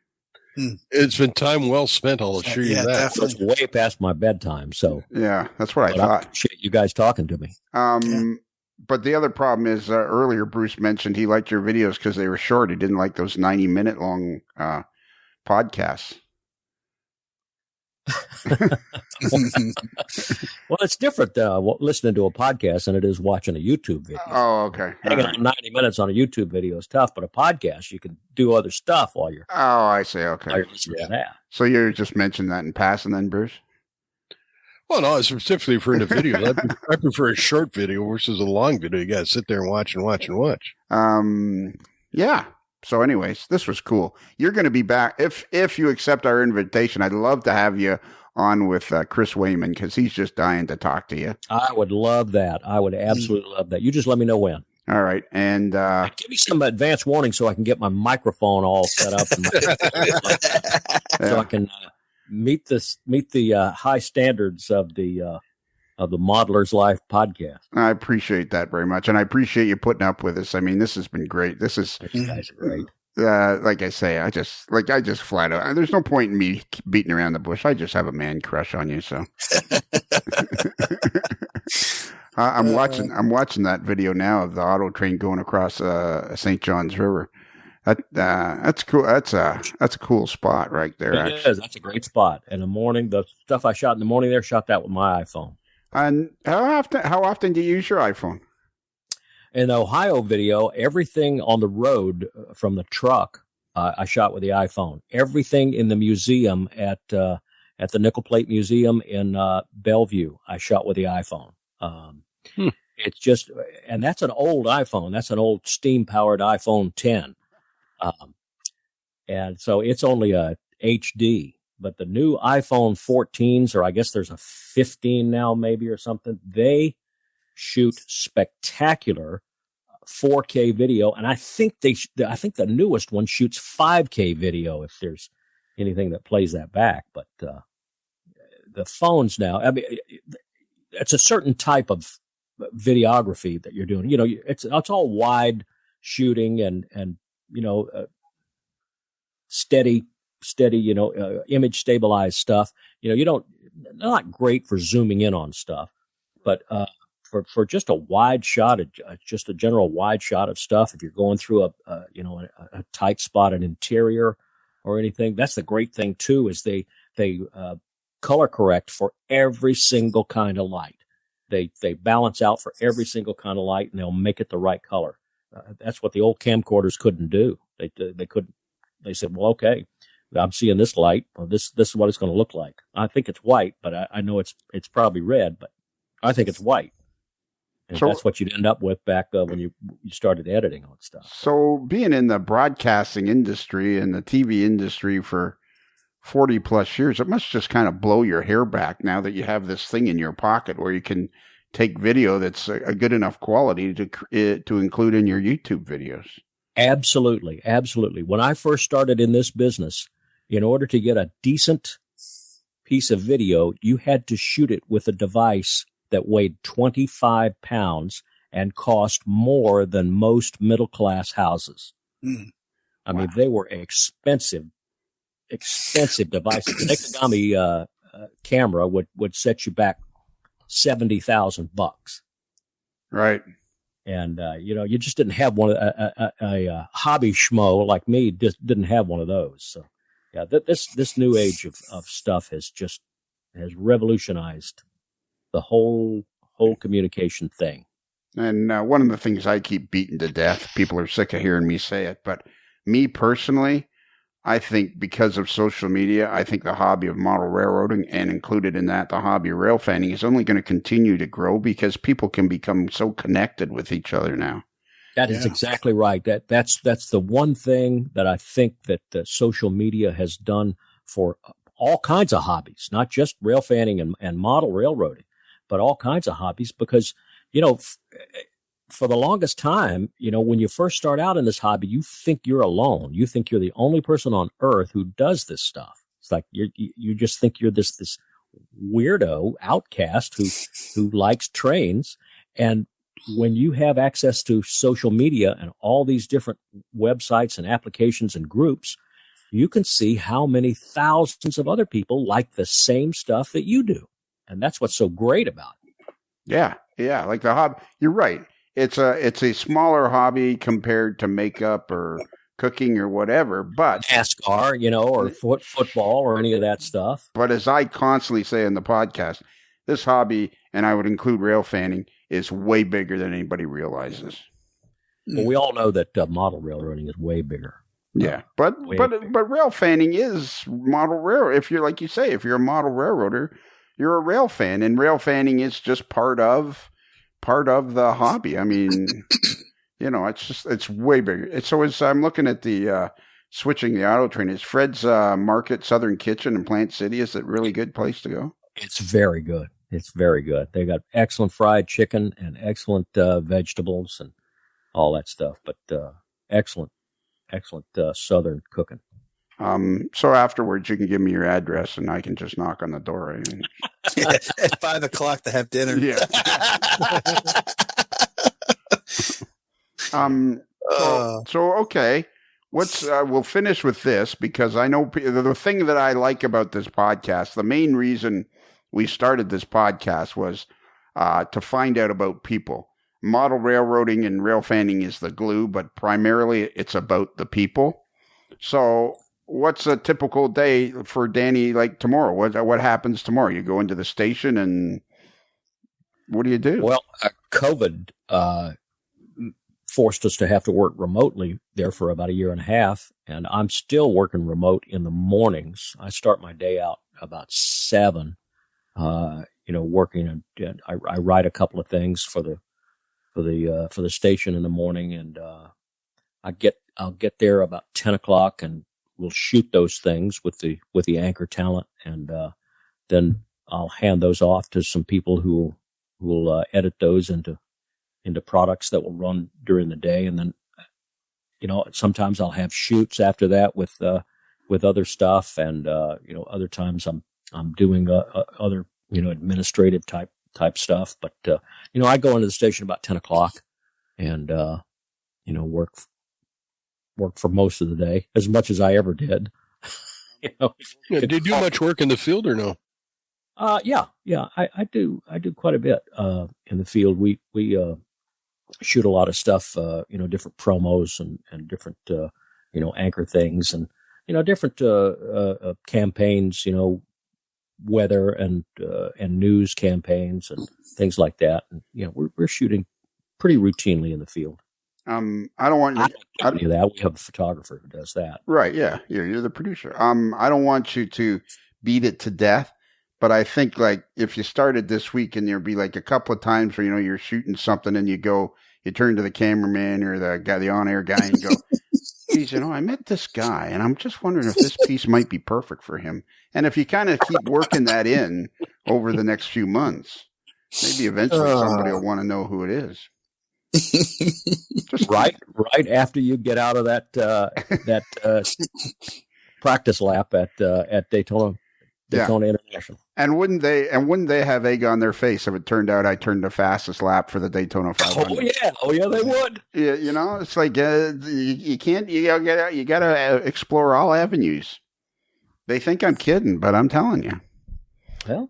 It's been time well spent. I'll assure you that. It's way past my bedtime. So yeah, that's what I thought. I appreciate you guys talking to me. But the other problem is earlier Bruce mentioned he liked your videos because they were short. He didn't like those 90-minute long podcasts. Well, it's different listening to a podcast than it is watching a YouTube video. Oh, okay. Hanging on 90 minutes on a YouTube video is tough, but a podcast, you can do other stuff while you're. Oh, I see. Okay. While you're listening to that. So you just mentioned that in passing then, Bruce? Well, no, it's specifically for individuals. I prefer a short video versus a long video. You got to sit there and watch and watch and watch. Yeah. So anyways, this was cool. You're going to be back. If you accept our invitation, I'd love to have you on with Chris Wayman because he's just dying to talk to you. I would love that. I would absolutely love that. You just let me know when. All right. And give me some advance warning so I can get my microphone all set up. So I can meet the high standards of the Modeler's Life podcast. I appreciate that very much. And I appreciate you putting up with us. I mean, this has been great. You guys are great. Like I say, I just flat out, there's no point in me beating around the bush. I just have a man crush on you. So I'm watching that video now of the auto train going across St. Johns River. That's cool. That's a cool spot right there. It is. That's a great spot. In the morning, the stuff I shot in the morning there, shot that with my iPhone. And how often do you use your iPhone? In the Ohio video, everything on the road from the truck, I shot with the iPhone. Everything in the museum at the Nickel Plate Museum in Bellevue, I shot with the iPhone. It's just, and that's an old iPhone. That's an old steam-powered iPhone 10. And so it's only a HD. But the new iPhone 14s, or I guess there's a 15 now maybe or something, they shoot spectacular 4K video. And I think the newest one shoots 5K video if there's anything that plays that back. But the phones now, I mean, it's a certain type of videography that you're doing. You know, it's all wide shooting and steady, image stabilized stuff. You know, not great for zooming in on stuff, but for just a wide shot, just a general wide shot of stuff, if you're going through a tight spot, an interior or anything, that's the great thing too, is they color correct for every single kind of light. They balance out for every single kind of light, and they'll make it the right color. That's what the old camcorders couldn't do. They couldn't. They said, well, okay, I'm seeing this light. Well, this is what it's going to look like. I think it's white, but I know it's probably red, but I think it's white. And so, that's what you'd end up with back when you started editing on stuff. So being in the broadcasting industry and the TV industry for 40 plus years, it must just kind of blow your hair back now that you have this thing in your pocket where you can take video that's a good enough quality to include in your YouTube videos. Absolutely. Absolutely. When I first started in this business, in order to get a decent piece of video, you had to shoot it with a device that weighed 25 pounds and cost more than most middle-class houses. I mean, they were expensive devices. The Nikagami camera would set you back $70,000. Right. And, you just didn't have one, a hobby schmo like me just didn't have one of those. So, yeah, this new age of stuff has revolutionized the whole communication thing. And one of the things I keep beating to death, people are sick of hearing me say it, but me personally, I think because of social media, I think the hobby of model railroading, and included in that the hobby of rail fanning, is only going to continue to grow because people can become so connected with each other now. That is exactly right. That's the one thing that I think that social media has done for all kinds of hobbies, not just rail fanning and model railroading, but all kinds of hobbies. Because, for the longest time, when you first start out in this hobby, you think you're alone. You think you're the only person on earth who does this stuff. It's like you just think you're this weirdo outcast who likes trains. And when you have access to social media and all these different websites and applications and groups, you can see how many thousands of other people like the same stuff that you do. And that's what's so great about it. Yeah. Like the hobby, you're right. It's a smaller hobby compared to makeup or cooking or whatever, but NASCAR, or football or any of that stuff. But as I constantly say in the podcast, this hobby, and I would include rail fanning, is way bigger than anybody realizes. Well, we all know that model railroading is way bigger. Yeah, but rail fanning is model rail. If you're, like you say, if you're a model railroader, you're a rail fan, and rail fanning is just part of the hobby. I mean, it's way bigger. So as I'm looking at the switching the auto train, is Fred's Market Southern Kitchen in Plant City, is it a really good place to go? It's very good. It's very good. They got excellent fried chicken and excellent vegetables and all that stuff, but excellent Southern cooking. So afterwards, you can give me your address, and I can just knock on the door. At 5 o'clock to have dinner. Yeah. So okay. We'll finish with this, because I know the thing that I like about this podcast, the main reason we started this podcast was to find out about people. model railroading and rail fanning is the glue, but primarily it's about the people. So what's a typical day for Danny like tomorrow? What happens tomorrow? You go into the station and what do you do? Well, COVID forced us to have to work remotely there for about a year and a half, and I'm still working remote in the mornings. I start my day out about 7, working, and I write a couple of things for the station in the morning, and I'll get there about 10 o'clock, and we'll shoot those things with the anchor talent, and then I'll hand those off to some people who will edit those into products that will run during the day. And then, sometimes I'll have shoots after that with other stuff. And, other times I'm doing other, administrative type stuff. But, I go into the station about 10 o'clock and, work for most of the day, as much as I ever did. Do you do much work in the field or no? Yeah, I do quite a bit, in the field. We shoot a lot of stuff, different promos and different, anchor things and, different, campaigns, weather and news campaigns and things like that. And, we're shooting pretty routinely in the field. I don't want you I don't do that. We have a photographer who does that. Right. Yeah. You're the producer. I don't want you to beat it to death, but I think like if you started this week and there'd be like a couple of times where, you're shooting something and you turn to the cameraman or the on-air guy and go, geez, I met this guy and I'm just wondering if this piece might be perfect for him. And if you kind of keep working that in over the next few months, maybe eventually somebody will want to know who it is. Just right after you get out of that practice lap at Daytona International. And wouldn't they have egg on their face if it turned out I turned the fastest lap for the Daytona 500? Oh yeah, they would. Yeah, it's like you can't. You gotta explore all avenues. They think I'm kidding, but I'm telling you. Well,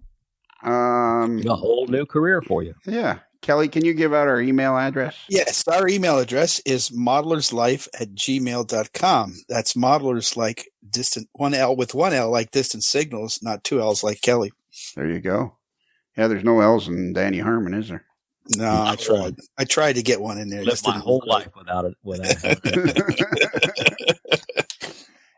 a whole new career for you. Yeah. Kelly, can you give out our email address? Yes, our email address is modelerslife@gmail.com. That's modelers like distant, one L with one L like distant signals, not two L's like Kelly. There you go. Yeah, there's no L's in Danny Harmon, is there? No, I tried. I tried to get one in there. Lived my whole life without it.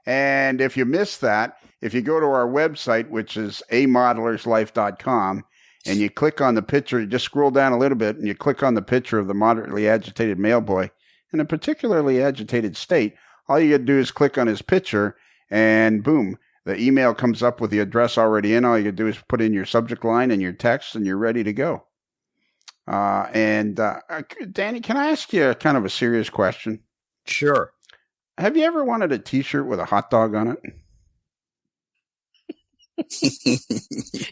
And if you missed that, if you go to our website, which is amodelerslife.com, and you click on the picture, you just scroll down a little bit, and you click on the picture of the moderately agitated mail boy in a particularly agitated state, all you got to do is click on his picture, and boom, the email comes up with the address already in. All you got to do is put in your subject line and your text, and you're ready to go. Danny, can I ask you kind of a serious question? Sure. Have you ever wanted a T-shirt with a hot dog on it?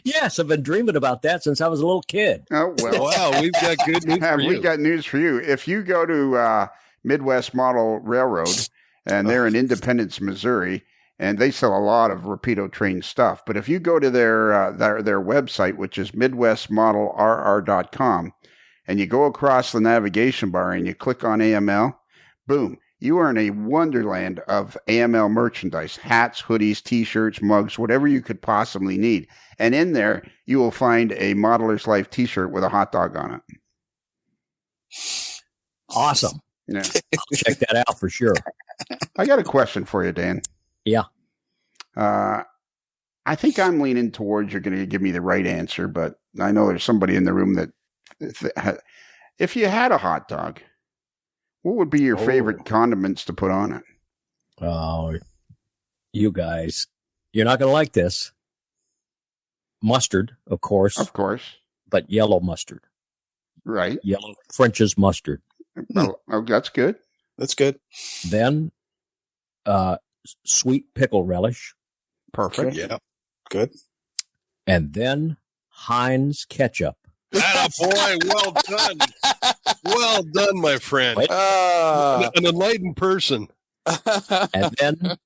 Yes, I've been dreaming about that since I was a little kid. Oh, well. Wow, we've got good news for you. We've got news for you. If you go to Midwest Model Railroad, and they're in Independence, Missouri, and they sell a lot of Rapido train stuff. But if you go to their website, which is MidwestModelRR.com, and you go across the navigation bar and you click on AML, boom. You are in a wonderland of AML merchandise, hats, hoodies, T-shirts, mugs, whatever you could possibly need. And in there, you will find a Modeler's Life T-shirt with a hot dog on it. Awesome. Yeah. I'll check that out for sure. I got a question for you, Dan. Yeah. I think I'm leaning towards you're going to give me the right answer, but I know there's somebody in the room that if you had a hot dog, what would be your favorite condiments to put on it? Oh, you guys, you're not going to like this. Mustard, of course. Of course. But yellow mustard. Right. Yellow French's mustard. Oh, that's good. That's good. Then sweet pickle relish. Perfect. Okay. Yeah. Good. And then Heinz ketchup. Attaboy, well done. Well done, my friend. An enlightened person. And then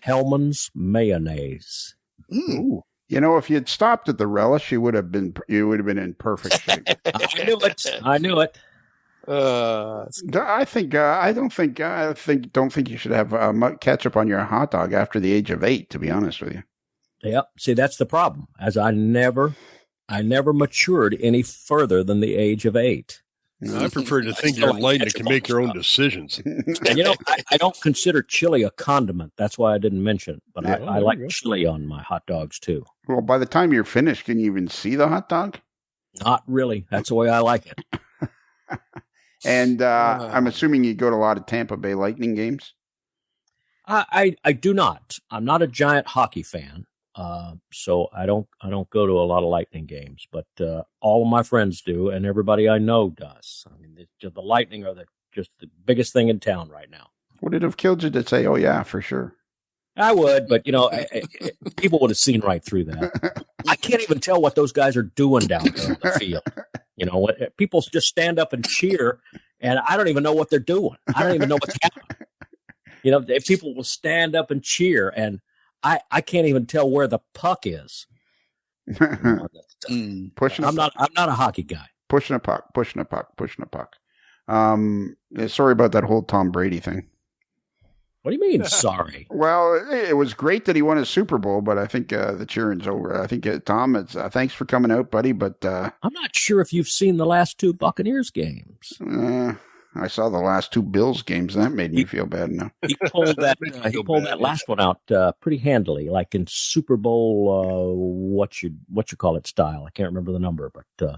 Hellman's mayonnaise. Ooh. You know, if you'd stopped at the relish, you would have been in perfect shape. I knew it. I think don't think you should have ketchup on your hot dog after the age of 8. To be honest with you. Yep. See, that's the problem. As I never matured any further than the age of 8. I prefer to think you're enlightened and can make your own decisions. And I don't consider chili a condiment. That's why I didn't mention it. But I like chili on my hot dogs too. Well, by the time you're finished, can you even see the hot dog? Not really. That's the way I like it. And I'm assuming you go to a lot of Tampa Bay Lightning games. I do not. I'm not a giant hockey fan, so I don't go to a lot of Lightning games. But all of my friends do, and everybody I know does. I mean, the Lightning are just the biggest thing in town right now. Would it have killed you to say, "Oh yeah, for sure"? I would, but people would have seen right through that. I can't even tell what those guys are doing down there on the field. People just stand up and cheer, and I don't even know what they're doing. I don't even know what's happening. If people will stand up and cheer, and I can't even tell where the puck is. Pushing. I'm not a hockey guy. Pushing a puck. Sorry about that whole Tom Brady thing. What do you mean, sorry? Well, it was great that he won a Super Bowl, but I think the cheering's over. I think, Tom, it's thanks for coming out, buddy, but... I'm not sure if you've seen the last 2 Buccaneers games. I saw the last 2 Bills games, and that made me feel bad enough. He pulled that last one out pretty handily, like in Super Bowl, what you call it style. I can't remember the number, but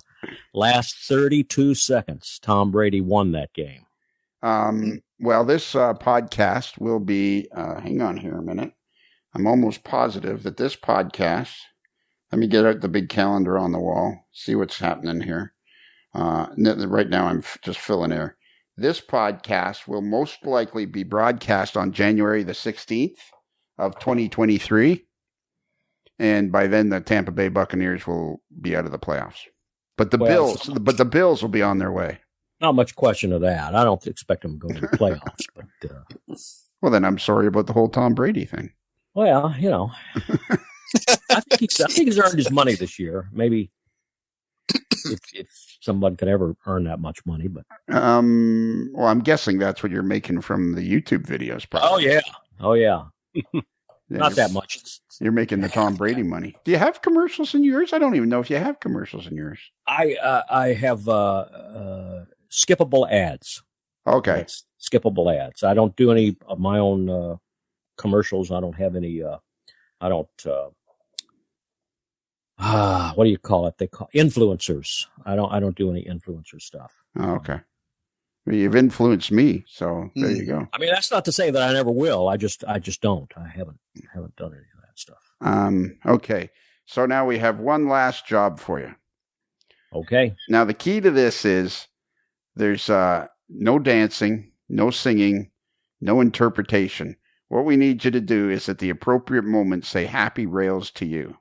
last 32 seconds, Tom Brady won that game. Well, this podcast will be, hang on here a minute. I'm almost positive that this podcast, let me get out the big calendar on the wall, see what's happening here. Right now I'm just filling air. This podcast will most likely be broadcast on January the 16th of 2023. And by then the Tampa Bay Buccaneers will be out of the playoffs. But the Bills will be on their way. Not much question of that. I don't expect them to go to the playoffs. But well, then I'm sorry about the whole Tom Brady thing. Well, I think he's earned his money this year. Maybe if someone could ever earn that much money, but well, I'm guessing that's what you're making from the YouTube videos, probably. Oh yeah. Not that much. You're making the Tom Brady money. Do you have commercials in yours? I don't even know if you have commercials in yours. I have skippable ads. Okay. Skippable ads. I don't do any of my own commercials. I don't have any. I don't. What do you call it? They call influencers. I don't do any influencer stuff. Oh, okay. Well, you've influenced me, so there you go. I mean, that's not to say that I never will. I just don't. I haven't done any of that stuff. Okay. So now we have one last job for you. Okay. Now the key to this is there's no dancing, no singing, no interpretation. What we need you to do is at the appropriate moment say "Happy Rails" to you.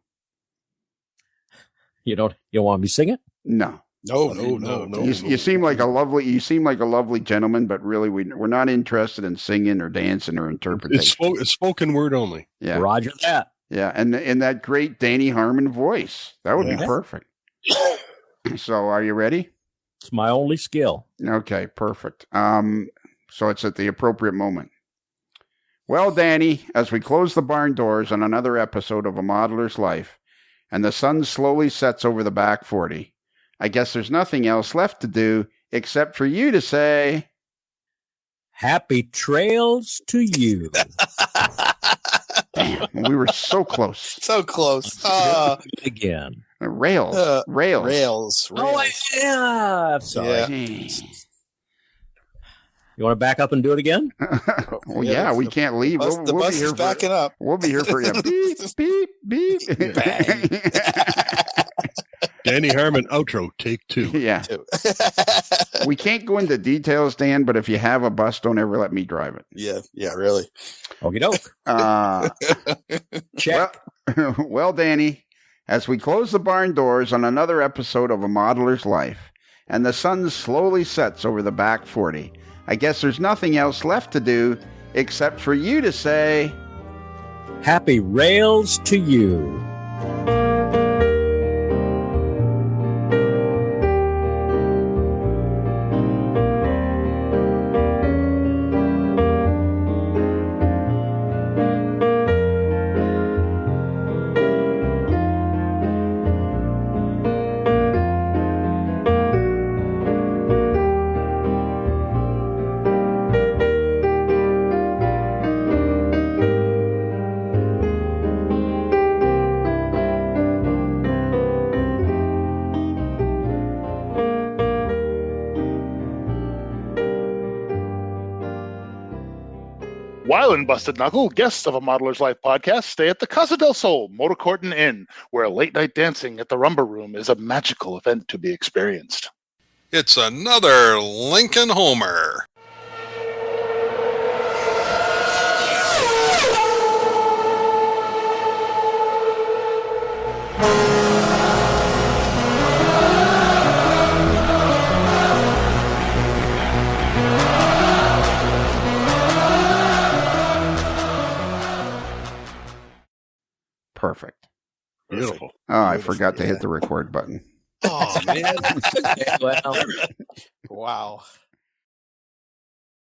You want me to sing it? No. No. You seem like a lovely gentleman, but really we're not interested in singing or dancing or interpreting. It's spoken word only. Yeah. Roger that. Yeah, and in that great Danny Harmon voice. That would be perfect. So are you ready? It's my only skill. Okay, perfect. So it's at the appropriate moment. Well, Danny, as we close the barn doors on another episode of A Modeler's Life, and the sun slowly sets over the back 40, I guess there's nothing else left to do except for you to say, "Happy trails to you." Damn, we were so close. So close. Again. Rails. Oh, yeah. Sorry. Yeah. You want to back up and do it again? Well, yeah, we can't leave. The bus is backing up. We'll be here for you. Beep, beep, beep. Danny Harmon outro, take 2. Yeah. We can't go into details, Dan, but if you have a bus, don't ever let me drive it. Yeah, really. Okie doke. Check. Well, Danny, as we close the barn doors on another episode of A Modeler's Life, and the sun slowly sets over the back 40, I guess there's nothing else left to do except for you to say, "Happy rails to you." While in Busted Knuckle, guests of a Modeler's Life podcast stay at the Casa del Sol Motor Court and Inn, where late night dancing at the Rumba Room is a magical event to be experienced. It's another Lincoln Homer. Perfect. Beautiful. Oh, I forgot to hit the record button. Oh, man. Well, Wow.